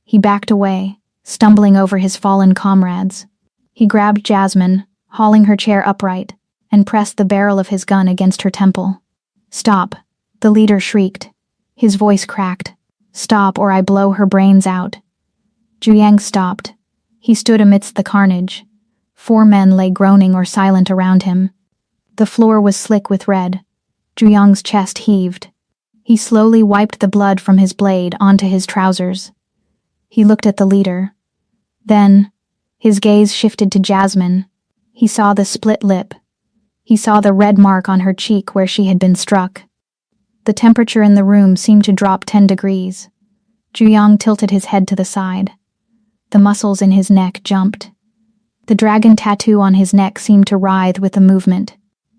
He backed away, stumbling over his fallen comrades. He grabbed Jasmine, hauling her chair upright, and pressed the barrel of his gun against her temple. "Stop," the leader shrieked. His voice cracked. "Stop or I blow her brains out." Zhu stopped. He stood amidst the carnage. 4 men lay groaning or silent around him. The floor was slick with red. Zhu chest heaved. He slowly wiped the blood from his blade onto his trousers. He looked at the leader. Then, his gaze shifted to Jasmine. He saw the split lip. He saw the red mark on her cheek where she had been struck. The temperature in the room seemed to drop 10 degrees. Zhu tilted his head to the side. The muscles in his neck jumped. The dragon tattoo on his neck seemed to writhe with the movement.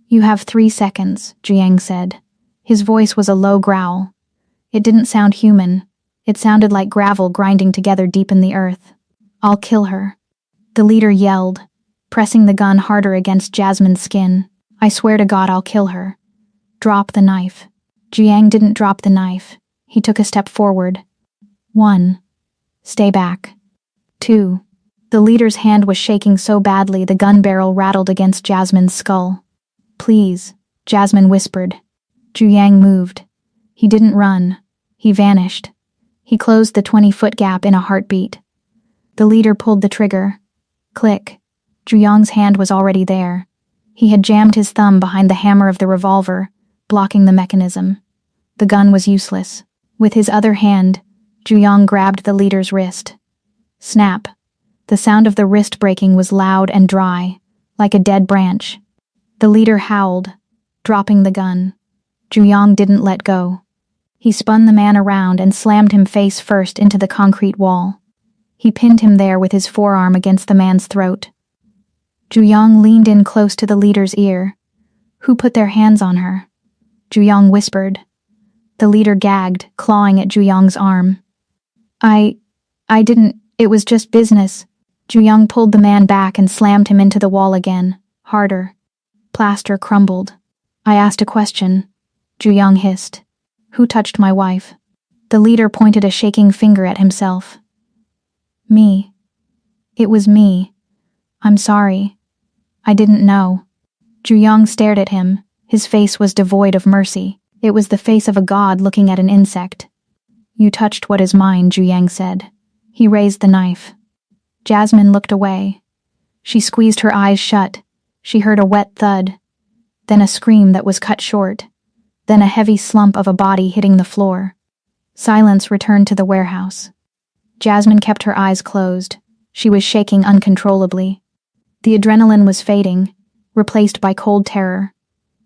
"You have 3 seconds," Jiang said. His voice was a low growl. It didn't sound human. It sounded like gravel grinding together deep in the earth. "I'll kill her," the leader yelled, pressing the gun harder against Jasmine's skin. "I swear to God I'll kill her. Drop the knife." Jiang didn't drop the knife. He took a step forward. 1. Stay back. 2. The leader's hand was shaking so badly the gun barrel rattled against Jasmine's skull. "Please," Jasmine whispered. Jiang moved. He didn't run. He vanished. He closed the 20-foot gap in a heartbeat. The leader pulled the trigger. Click. Jiang's hand was already there. He had jammed his thumb behind the hammer of the revolver, blocking the mechanism. The gun was useless. With his other hand, Jiang grabbed the leader's wrist. Snap. The sound of the wrist breaking was loud and dry, like a dead branch. The leader howled, dropping the gun. Jiang didn't let go. He spun the man around and slammed him face first into the concrete wall. He pinned him there with his forearm against the man's throat. Jiang leaned in close to the leader's ear. "Who put their hands on her?" Jiang whispered. The leader gagged, clawing at Jiang's arm. I didn't, it was just business." Jiang pulled the man back and slammed him into the wall again, harder. Plaster crumbled. "I asked a question," Jiang hissed. "Who touched my wife?" The leader pointed a shaking finger at himself. "Me. It was me. I'm sorry. I didn't know." Jiang stared at him. His face was devoid of mercy. It was the face of a god looking at an insect. "You touched what is mine," Jiang said. He raised the knife. Jasmine looked away. She squeezed her eyes shut. She heard a wet thud. Then a scream that was cut short. Then a heavy slump of a body hitting the floor. Silence returned to the warehouse. Jasmine kept her eyes closed. She was shaking uncontrollably. The adrenaline was fading, replaced by cold terror.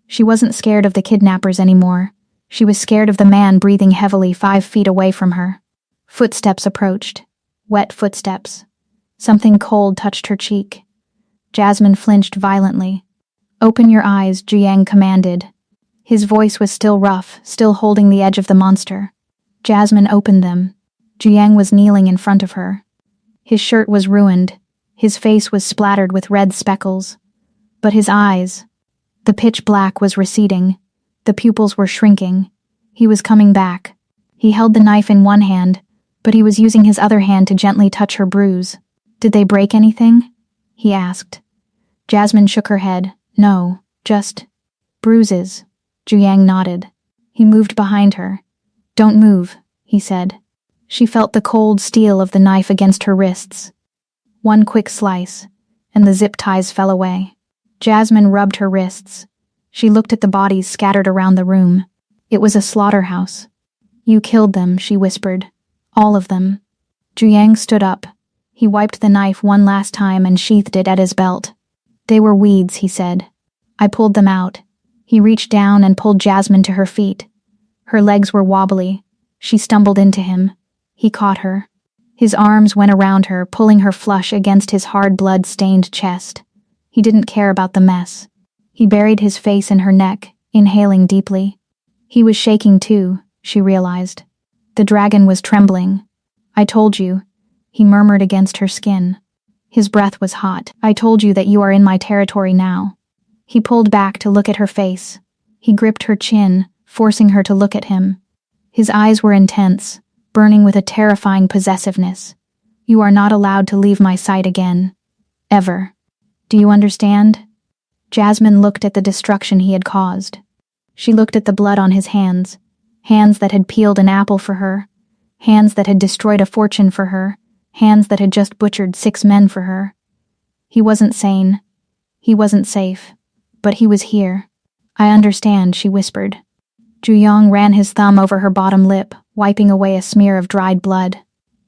She wasn't scared of the kidnappers anymore. She was scared of the man breathing heavily 5 feet away from her. Footsteps approached. Wet footsteps. Something cold touched her cheek. Jasmine flinched violently. "Open your eyes," Jiang commanded. His voice was still rough, still holding the edge of the monster. Jasmine opened them. Jiang was kneeling in front of her. His shirt was ruined. His face was splattered with red speckles. But his eyes, the pitch black was receding. The pupils were shrinking. He was coming back. He held the knife in one hand, but he was using his other hand to gently touch her bruise. "Did they break anything?" he asked. Jasmine shook her head. "No, just bruises." Jiang nodded. He moved behind her. "Don't move," he said. She felt the cold steel of the knife against her wrists. One quick slice, and the zip ties fell away. Jasmine rubbed her wrists. She looked at the bodies scattered around the room. It was a slaughterhouse. "You killed them," she whispered. "All of them." Jiang stood up. He wiped the knife one last time and sheathed it at his belt. "They were weeds," he said. "I pulled them out." He reached down and pulled Jasmine to her feet. Her legs were wobbly. She stumbled into him. He caught her. His arms went around her, pulling her flush against his hard blood-stained chest. He didn't care about the mess. He buried his face in her neck, inhaling deeply. He was shaking too, she realized. The dragon was trembling. "I told you," he murmured against her skin. His breath was hot. "I told you that you are in my territory now." He pulled back to look at her face. He gripped her chin, forcing her to look at him. His eyes were intense, burning with a terrifying possessiveness. "You are not allowed to leave my sight again. Ever. Do you understand?" Jasmine looked at the destruction he had caused. She looked at the blood on his hands, hands that had peeled an apple for her, hands that had destroyed a fortune for her, hands that had just butchered 6 men for her. He wasn't sane. He wasn't safe. But he was here. "I understand," she whispered. Jiang ran his thumb over her bottom lip, wiping away a smear of dried blood.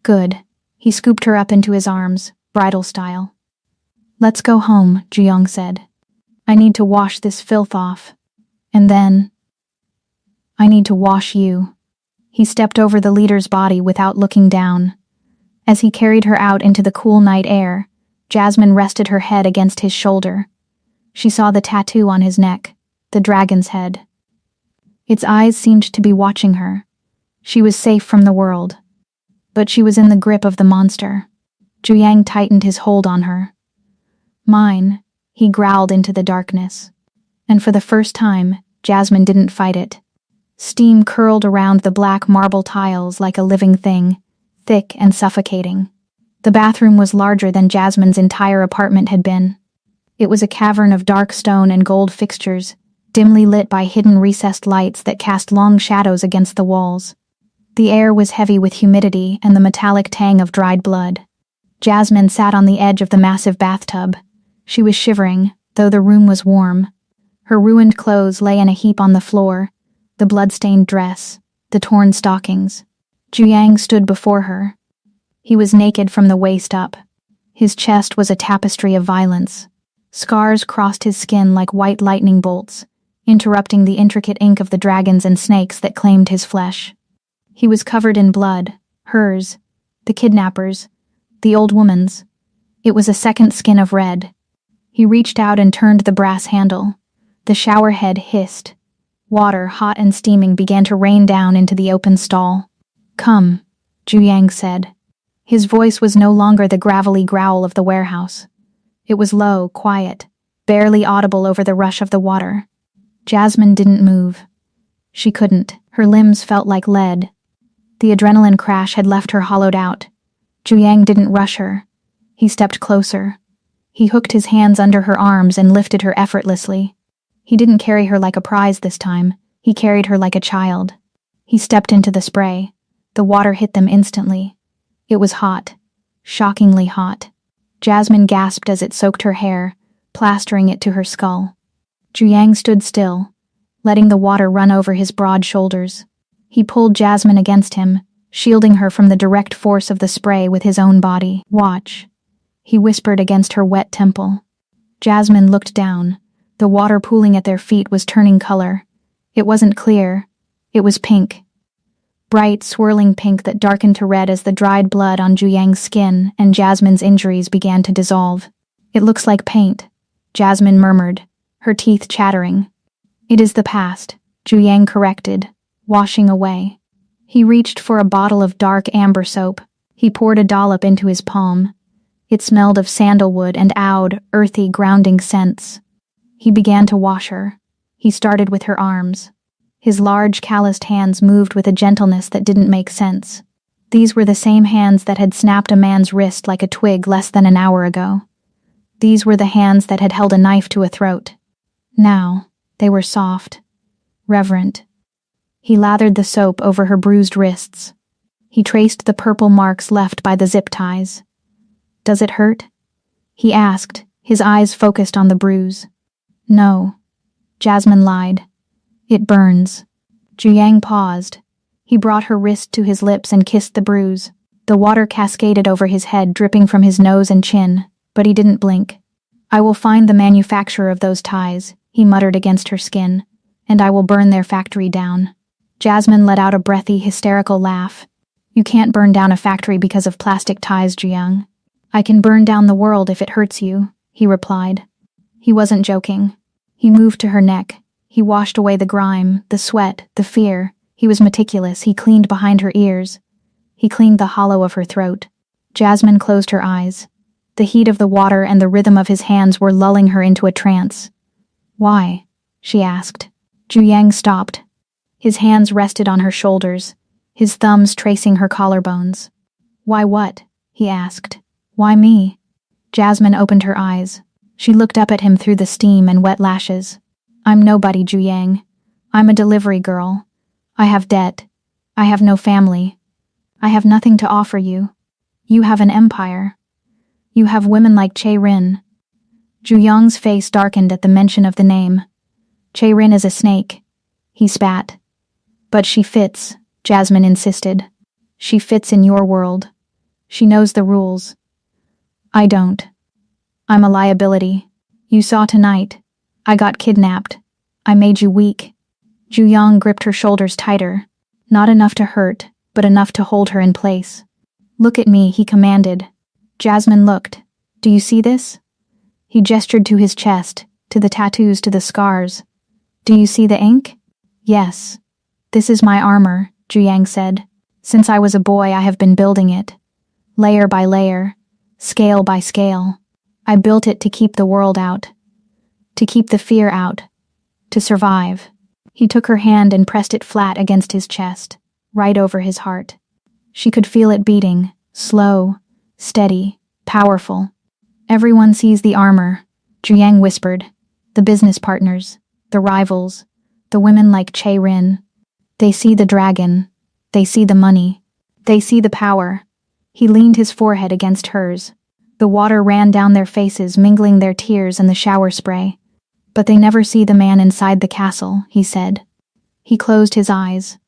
"Good." He scooped her up into his arms, bridal style. "Let's go home," Jiang said. "I need to wash this filth off. And then I need to wash you." He stepped over the leader's body without looking down. As he carried her out into the cool night air, Jasmine rested her head against his shoulder. She saw the tattoo on his neck, the dragon's head. Its eyes seemed to be watching her. She was safe from the world. But she was in the grip of the monster. Zhu tightened his hold on her. "Mine," he growled into the darkness. And for the first time, Jasmine didn't fight it. Steam curled around the black marble tiles like a living thing, thick and suffocating. The bathroom was larger than Jasmine's entire apartment had been. It was a cavern of dark stone and gold fixtures, dimly lit by hidden recessed lights that cast long shadows against the walls. The air was heavy with humidity and the metallic tang of dried blood. Jasmine sat on the edge of the massive bathtub. She was shivering, though the room was warm. Her ruined clothes lay in a heap on the floor, the blood-stained dress, the torn stockings. Zhu stood before her. He was naked from the waist up. His chest was a tapestry of violence. Scars crossed his skin like white lightning bolts, interrupting the intricate ink of the dragons and snakes that claimed his flesh. He was covered in blood, hers, the kidnappers, the old woman's. It was a second skin of red. He reached out and turned the brass handle. The shower head hissed. Water, hot and steaming, began to rain down into the open stall. "Come," Zhu said. His voice was no longer the gravelly growl of the warehouse. It was low, quiet, barely audible over the rush of the water. Jasmine didn't move. She couldn't. Her limbs felt like lead. The adrenaline crash had left her hollowed out. Zhu didn't rush her. He stepped closer. He hooked his hands under her arms and lifted her effortlessly. He didn't carry her like a prize this time. He carried her like a child. He stepped into the spray. The water hit them instantly. It was hot. Shockingly hot. Jasmine gasped as it soaked her hair, plastering it to her skull. Zhu stood still, letting the water run over his broad shoulders. He pulled Jasmine against him, shielding her from the direct force of the spray with his own body. "Watch," he whispered against her wet temple. Jasmine looked down. The water pooling at their feet was turning color. It wasn't clear. It was pink. Bright, swirling pink that darkened to red as the dried blood on Zhu skin and Jasmine's injuries began to dissolve. "It looks like paint," Jasmine murmured, her teeth chattering. "It is the past," Zhu corrected, washing away. He reached for a bottle of dark amber soap. He poured a dollop into his palm. It smelled of sandalwood and oud, earthy, grounding scents. He began to wash her. He started with her arms. His large, calloused hands moved with a gentleness that didn't make sense. These were the same hands that had snapped a man's wrist like a twig less than an hour ago. These were the hands that had held a knife to a throat. Now, they were soft, reverent. He lathered the soap over her bruised wrists. He traced the purple marks left by the zip ties. "Does it hurt?" he asked, his eyes focused on the bruise. "No," Jasmine lied. "It burns." Zhu paused. He brought her wrist to his lips and kissed the bruise. The water cascaded over his head, dripping from his nose and chin, but he didn't blink. "I will find the manufacturer of those ties," he muttered against her skin, "and I will burn their factory down." Jasmine let out a breathy, hysterical laugh. "You can't burn down a factory because of plastic ties, Zhu. "I can burn down the world if it hurts you," he replied. He wasn't joking. He moved to her neck. He washed away the grime, the sweat, the fear. He was meticulous. He cleaned behind her ears. He cleaned the hollow of her throat. Jasmine closed her eyes. The heat of the water and the rhythm of his hands were lulling her into a trance. "Why?" she asked. Zhu stopped. His hands rested on her shoulders, his thumbs tracing her collarbones. "Why what?" he asked. "Why me?" Jasmine opened her eyes. She looked up at him through the steam and wet lashes. "I'm nobody, Zhu. I'm a delivery girl. I have debt. I have no family. I have nothing to offer you. You have an empire. You have women like Che-Rin." Zhu face darkened at the mention of the name. "Che-Rin is a snake," he spat. "But she fits," Jasmine insisted. "She fits in your world. She knows the rules. I don't. I'm a liability. You saw tonight. I got kidnapped. I made you weak." Zhu gripped her shoulders tighter. Not enough to hurt, but enough to hold her in place. "Look at me," he commanded. Jasmine looked. Do you see this? He gestured to his chest, to the tattoos, to the scars. Do you see the ink? Yes. This is my armor, Zhu said. Since I was a boy, I have been building it. Layer by layer, scale by scale. I built it to keep the world out. To keep the fear out. To survive. He took her hand and pressed it flat against his chest, right over his heart. She could feel it beating, slow, steady, powerful. Everyone sees the armor, Zhu whispered. The business partners, the rivals, the women like Che Rin. They see the dragon. They see the money. They see the power. He leaned his forehead against hers. The water ran down their faces, mingling their tears and the shower spray. But they never see the man inside the castle, he said. He closed his eyes.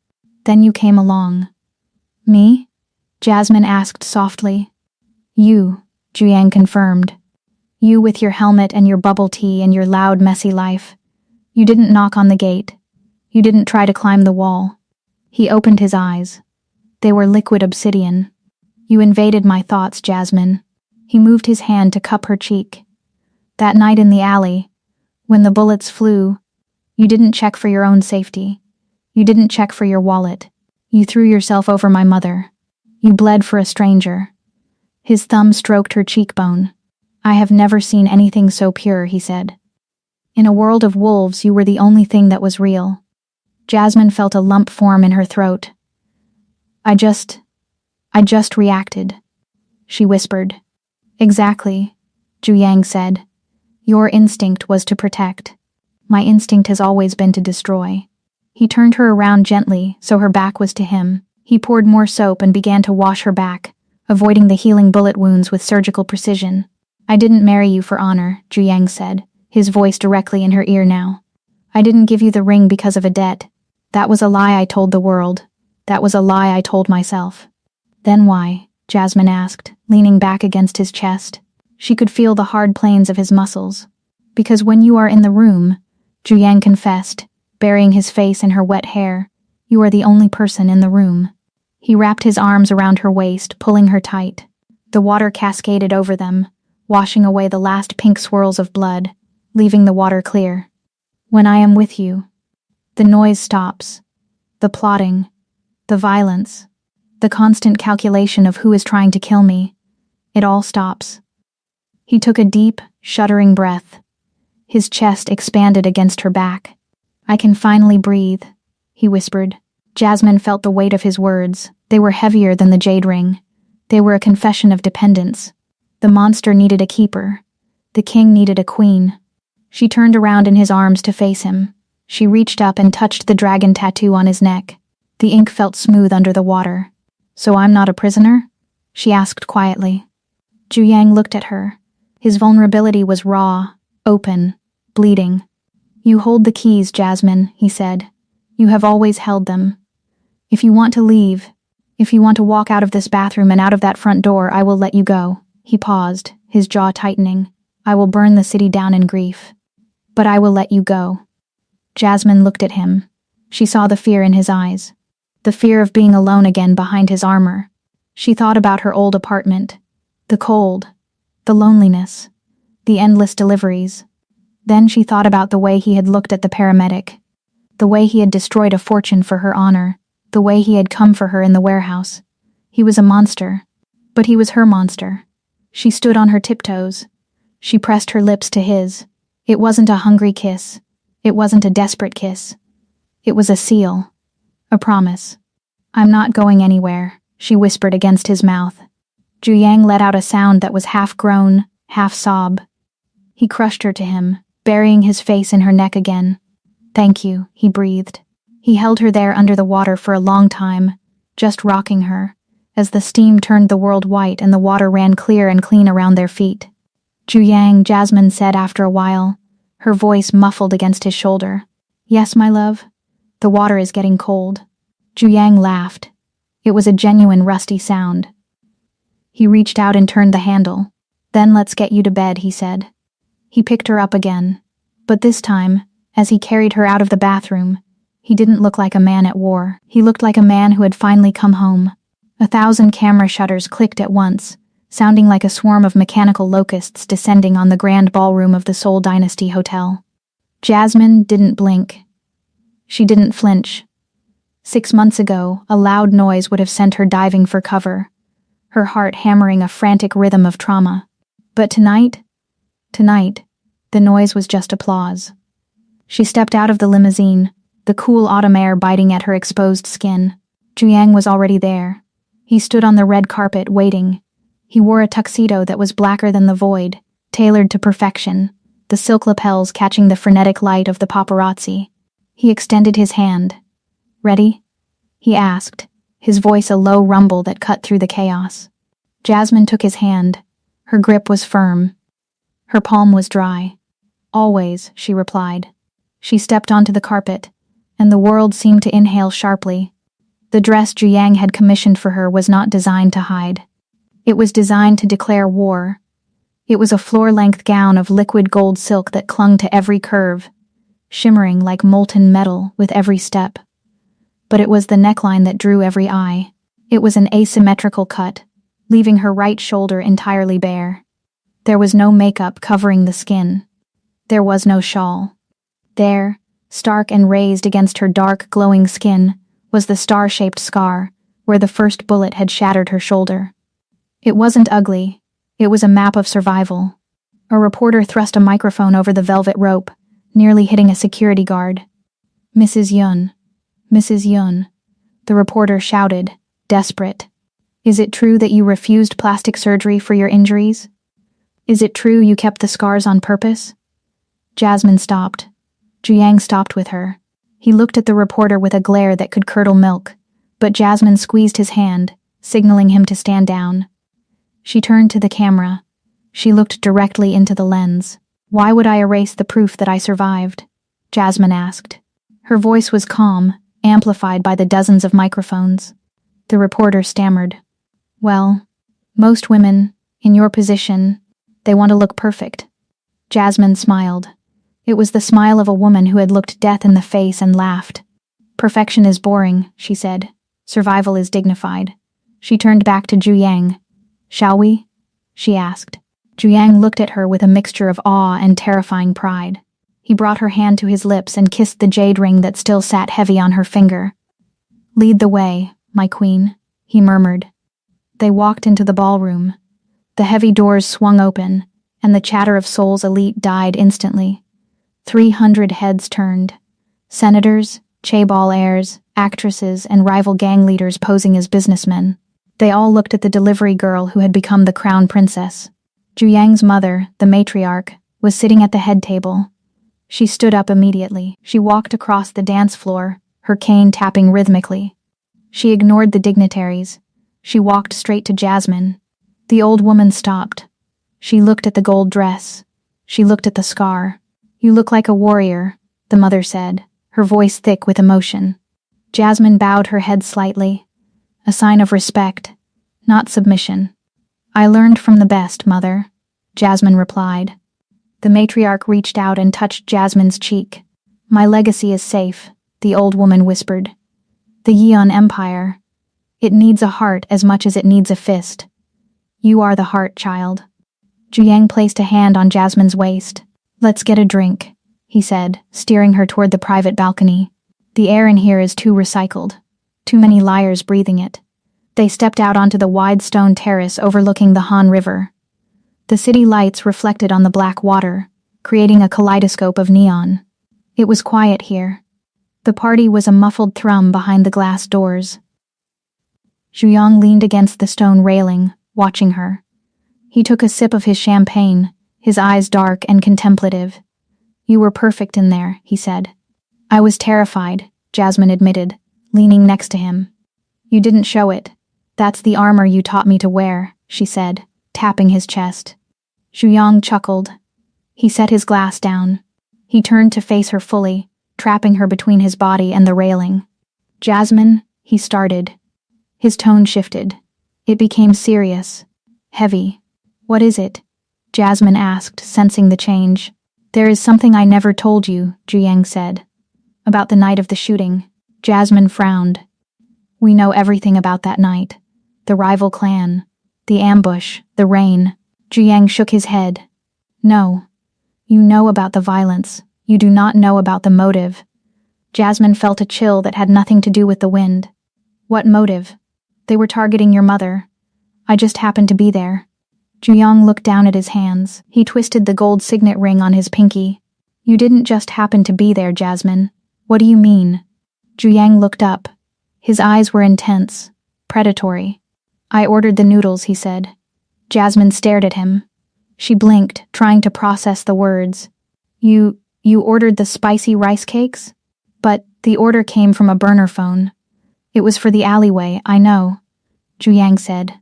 Then you came along. Me? Jasmine asked softly. You, Zhu confirmed. You with your helmet and your bubble tea and your loud, messy life. You didn't knock on the gate. You didn't try to climb the wall. He opened his eyes. They were liquid obsidian. You invaded my thoughts, Jasmine. He moved his hand to cup her cheek. That night in the alley, when the bullets flew, you didn't check for your own safety. You didn't check for your wallet. You threw yourself over my mother. You bled for a stranger. His thumb stroked her cheekbone. I have never seen anything so pure, he said. In a world of wolves, you were the only thing that was real. Jasmine felt a lump form in her throat. I just reacted, she whispered. Exactly, Zhu said. Your instinct was to protect. My instinct has always been to destroy. He turned her around gently, so her back was to him. He poured more soap and began to wash her back, avoiding the healing bullet wounds with surgical precision. I didn't marry you for honor, Zhu said, his voice directly in her ear now. I didn't give you the ring because of a debt. That was a lie I told the world. That was a lie I told myself. Then why? Jasmine asked, leaning back against his chest. She could feel the hard planes of his muscles. Because when you are in the room, Zhu confessed, burying his face in her wet hair, you are the only person in the room. He wrapped his arms around her waist, pulling her tight. The water cascaded over them, washing away the last pink swirls of blood, leaving the water clear. When I am with you, the noise stops. The plotting, the violence, the constant calculation of who is trying to kill me. It all stops. He took a deep, shuddering breath. His chest expanded against her back. I can finally breathe, he whispered. Jasmine felt the weight of his words. They were heavier than the jade ring. They were a confession of dependence. The monster needed a keeper. The king needed a queen. She turned around in his arms to face him. She reached up and touched the dragon tattoo on his neck. The ink felt smooth under the water. So I'm not a prisoner? She asked quietly. Zhu looked at her. His vulnerability was raw, open, bleeding. You hold the keys, Jasmine, he said. You have always held them. If you want to leave, if you want to walk out of this bathroom and out of that front door, I will let you go. He paused, his jaw tightening. I will burn the city down in grief. But I will let you go. Jasmine looked at him. She saw the fear in his eyes. The fear of being alone again behind his armor. She thought about her old apartment. The cold. The loneliness. The endless deliveries. Then she thought about the way he had looked at the paramedic. The way he had destroyed a fortune for her honor. The way he had come for her in the warehouse. He was a monster. But he was her monster. She stood on her tiptoes. She pressed her lips to his. It wasn't a hungry kiss. It wasn't a desperate kiss. It was a seal. A promise. I'm not going anywhere, she whispered against his mouth. Zhu let out a sound that was half groan, half sob. He crushed her to him, burying his face in her neck again. Thank you, he breathed. He held her there under the water for a long time, just rocking her, as the steam turned the world white and the water ran clear and clean around their feet. Zhu, Jasmine said after a while, her voice muffled against his shoulder. Yes, my love? The water is getting cold. Zhu laughed. It was a genuine rusty sound. He reached out and turned the handle. Then let's get you to bed, he said. He picked her up again. But this time, as he carried her out of the bathroom, he didn't look like a man at war. He looked like a man who had finally come home. 1,000 camera shutters clicked at once, sounding like a swarm of mechanical locusts descending on the grand ballroom of the Seoul Dynasty Hotel. Jasmine didn't blink. She didn't flinch. 6 months ago, a loud noise would have sent her diving for cover, her heart hammering a frantic rhythm of trauma. But tonight, the noise was just applause. She stepped out of the limousine, the cool autumn air biting at her exposed skin. Juyang was already there. He stood on the red carpet, waiting. He wore a tuxedo that was blacker than the void, tailored to perfection, the silk lapels catching the frenetic light of the paparazzi. He extended his hand. "Ready?" he asked, his voice a low rumble that cut through the chaos. Jasmine took his hand. Her grip was firm. Her palm was dry. "Always," she replied. She stepped onto the carpet, and the world seemed to inhale sharply. The dress Juyang had commissioned for her was not designed to hide. It was designed to declare war. It was a floor-length gown of liquid gold silk that clung to every curve, shimmering like molten metal with every step. But it was the neckline that drew every eye. It was an asymmetrical cut, leaving her right shoulder entirely bare. There was no makeup covering the skin. There was no shawl. There, stark and raised against her dark, glowing skin, was the star-shaped scar where the first bullet had shattered her shoulder. It wasn't ugly. It was a map of survival. A reporter thrust a microphone over the velvet rope, nearly hitting a security guard. "Mrs. Yun. Mrs. Yun," the reporter shouted, desperate. "Is it true that you refused plastic surgery for your injuries? Is it true you kept the scars on purpose?" Jasmine stopped. Juyang stopped with her. He looked at the reporter with a glare that could curdle milk, but Jasmine squeezed his hand, signaling him to stand down. She turned to the camera. She looked directly into the lens. "Why would I erase the proof that I survived?" Jasmine asked. Her voice was calm, amplified by the dozens of microphones. The reporter stammered. "Well, most women, in your position, they want to look perfect." Jasmine smiled. It was the smile of a woman who had looked death in the face and laughed. "Perfection is boring," she said. "Survival is dignified." She turned back to Juyang. "Shall we?" she asked. Juyang looked at her with a mixture of awe and terrifying pride. He brought her hand to his lips and kissed the jade ring that still sat heavy on her finger. "Lead the way, my queen," he murmured. They walked into the ballroom. The heavy doors swung open, and the chatter of Seoul's elite died instantly. 300 heads turned. Senators, chaebol heirs, actresses, and rival gang leaders posing as businessmen. They all looked at the delivery girl who had become the crown princess. Juyang's mother, the matriarch, was sitting at the head table. She stood up immediately. She walked across the dance floor, her cane tapping rhythmically. She ignored the dignitaries. She walked straight to Jasmine. The old woman stopped. She looked at the gold dress. She looked at the scar. "You look like a warrior," the mother said, her voice thick with emotion. Jasmine bowed her head slightly, a sign of respect, not submission. "I learned from the best, mother," Jasmine replied. The matriarch reached out and touched Jasmine's cheek. "My legacy is safe," the old woman whispered. "The Yeon Empire. It needs a heart as much as it needs a fist. You are the heart, child." Juyang placed a hand on Jasmine's waist. "Let's get a drink," he said, steering her toward the private balcony. "The air in here is too recycled. Too many liars breathing it." They stepped out onto the wide stone terrace overlooking the Han River. The city lights reflected on the black water, creating a kaleidoscope of neon. It was quiet here. The party was a muffled thrum behind the glass doors. Juyang leaned against the stone railing, watching her. He took a sip of his champagne, his eyes dark and contemplative. "You were perfect in there," he said. "I was terrified," Jasmine admitted, leaning next to him. "You didn't show it. That's the armor you taught me to wear," she said, tapping his chest. Juyang chuckled. He set his glass down. He turned to face her fully, trapping her between his body and the railing. "Jasmine," he started. His tone shifted. It became serious, heavy. "What is it?" Jasmine asked, sensing the change. "There is something I never told you," Juyang said. "About the night of the shooting." Jasmine frowned. "We know everything about that night. The rival clan. The ambush, the rain. Jiang shook his head. No. You know about the violence. You do not know about the motive. Jasmine felt a chill that had nothing to do with the wind. What motive? They were targeting your mother. I just happened to be there. Jiang looked down at his hands. He twisted the gold signet ring on his pinky. You didn't just happen to be there, Jasmine. What do you mean? Jiang looked up. His eyes were intense, predatory. I ordered the noodles, he said. Jasmine stared at him. She blinked, trying to process the words. You ordered the spicy rice cakes? But the order came from a burner phone. It was for the alleyway, I know. Jiang said.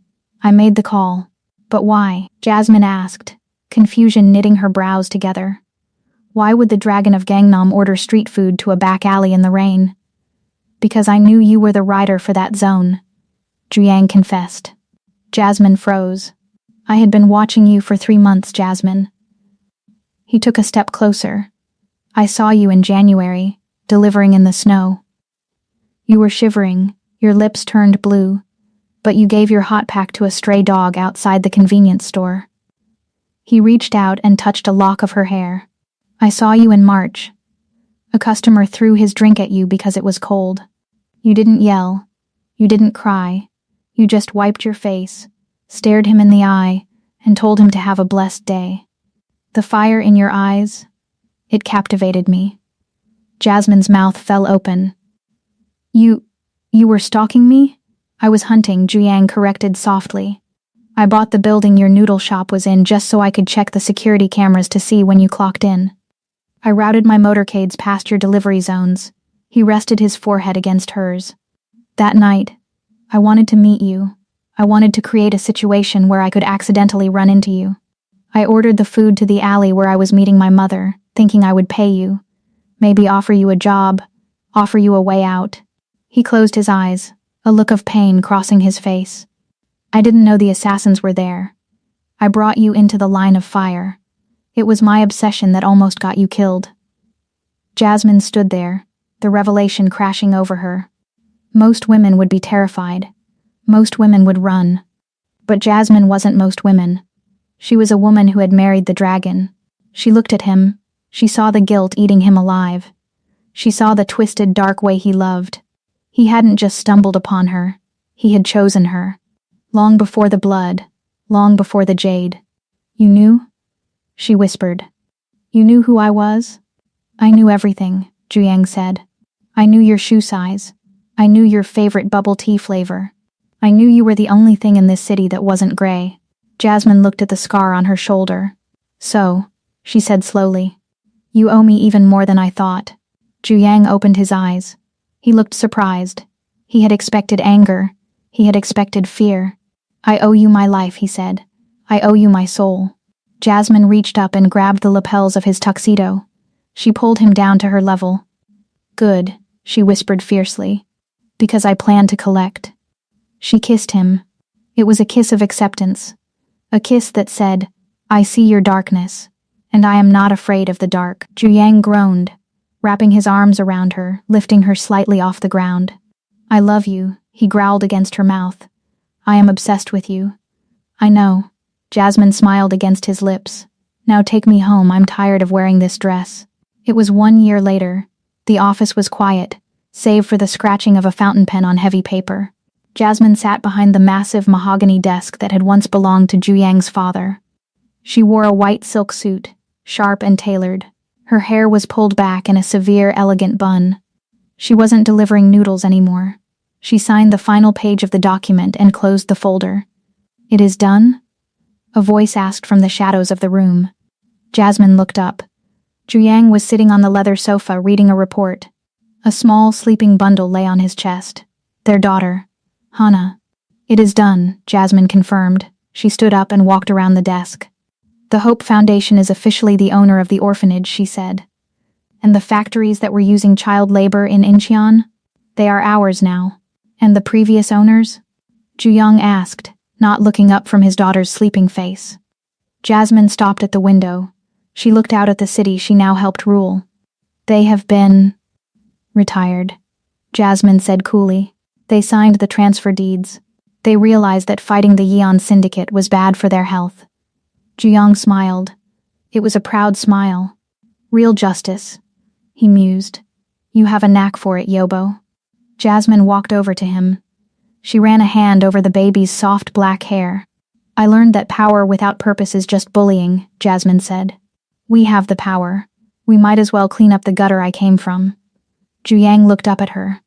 I made the call. But why? Jasmine asked, confusion knitting her brows together. Why would the Dragon of Gangnam order street food to a back alley in the rain? Because I knew you were the rider for that zone, Jiang confessed. Jasmine froze. I had been watching you for 3 months, Jasmine. He took a step closer. I saw you in January, delivering in the snow. You were shivering, your lips turned blue, but you gave your hot pack to a stray dog outside the convenience store. He reached out and touched a lock of her hair. I saw you in March. A customer threw his drink at you because it was cold. You didn't yell. You didn't cry. You just wiped your face, stared him in the eye, and told him to have a blessed day. The fire in your eyes, it captivated me. Jasmine's mouth fell open. You were stalking me? I was hunting, Jiang corrected softly. I bought the building your noodle shop was in just so I could check the security cameras to see when you clocked in. I routed my motorcades past your delivery zones. He rested his forehead against hers. That night, I wanted to meet you. I wanted to create a situation where I could accidentally run into you. I ordered the food to the alley where I was meeting my mother, thinking I would pay you. Maybe offer you a job, offer you a way out. He closed his eyes, a look of pain crossing his face. I didn't know the assassins were there. I brought you into the line of fire. It was my obsession that almost got you killed. Jasmine stood there, the revelation crashing over her. Most women would be terrified. Most women would run. But Jasmine wasn't most women. She was a woman who had married the dragon. She looked at him. She saw the guilt eating him alive. She saw the twisted, dark way he loved. He hadn't just stumbled upon her. He had chosen her. Long before the blood. Long before the jade. You knew? She whispered. You knew who I was? I knew everything, Jiang said. I knew your shoe size. I knew your favorite bubble tea flavor. I knew you were the only thing in this city that wasn't gray. Jasmine looked at the scar on her shoulder. So, she said slowly, you owe me even more than I thought. Jiang opened his eyes. He looked surprised. He had expected anger. He had expected fear. I owe you my life, he said. I owe you my soul. Jasmine reached up and grabbed the lapels of his tuxedo. She pulled him down to her level. Good, she whispered fiercely. Because I plan to collect. She kissed him. It was a kiss of acceptance. A kiss that said, I see your darkness, and I am not afraid of the dark. Jiang groaned, wrapping his arms around her, lifting her slightly off the ground. I love you, he growled against her mouth. I am obsessed with you. I know. Jasmine smiled against his lips. Now take me home, I'm tired of wearing this dress. It was 1 year later. The office was quiet, save for the scratching of a fountain pen on heavy paper. Jasmine sat behind the massive mahogany desk that had once belonged to Jiang's father. She wore a white silk suit, sharp and tailored. Her hair was pulled back in a severe, elegant bun. She wasn't delivering noodles anymore. She signed the final page of the document and closed the folder. It is done? A voice asked from the shadows of the room. Jasmine looked up. Jiang was sitting on the leather sofa reading a report. A small, sleeping bundle lay on his chest. Their daughter, Hana. It is done, Jasmine confirmed. She stood up and walked around the desk. The Hope Foundation is officially the owner of the orphanage, she said. And the factories that were using child labor in Incheon? They are ours now. And the previous owners? Jiang asked, not looking up from his daughter's sleeping face. Jasmine stopped at the window. She looked out at the city she now helped rule. They have been retired, Jasmine said coolly. They signed the transfer deeds. They realized that fighting the Yeon Syndicate was bad for their health. Juyong smiled. It was a proud smile. Real justice, he mused. You have a knack for it, Yobo. Jasmine walked over to him. She ran a hand over the baby's soft black hair. I learned that power without purpose is just bullying, Jasmine said. We have the power. We might as well clean up the gutter I came from. Juyang looked up at her.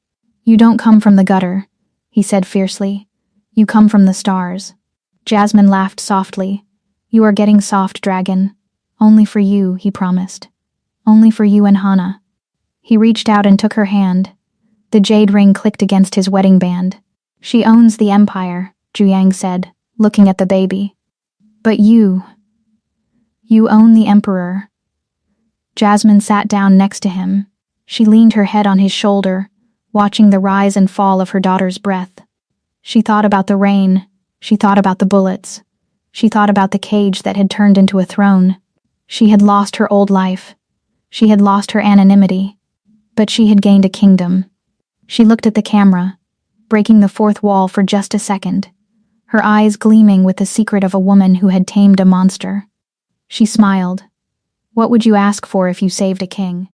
You don't come from the gutter, he said fiercely. You come from the stars. Jasmine laughed softly. You are getting soft, dragon. Only for you, he promised. Only for you and Hana. He reached out and took her hand. The jade ring clicked against his wedding band. She owns the empire, Juyang said, looking at the baby. But you own the emperor. Jasmine sat down next to him. She leaned her head on his shoulder, watching the rise and fall of her daughter's breath. She thought about the rain. She thought about the bullets. She thought about the cage that had turned into a throne. She had lost her old life. She had lost her anonymity. But she had gained a kingdom. She looked at the camera, breaking the fourth wall for just a second, her eyes gleaming with the secret of a woman who had tamed a monster. She smiled. What would you ask for if you saved a king?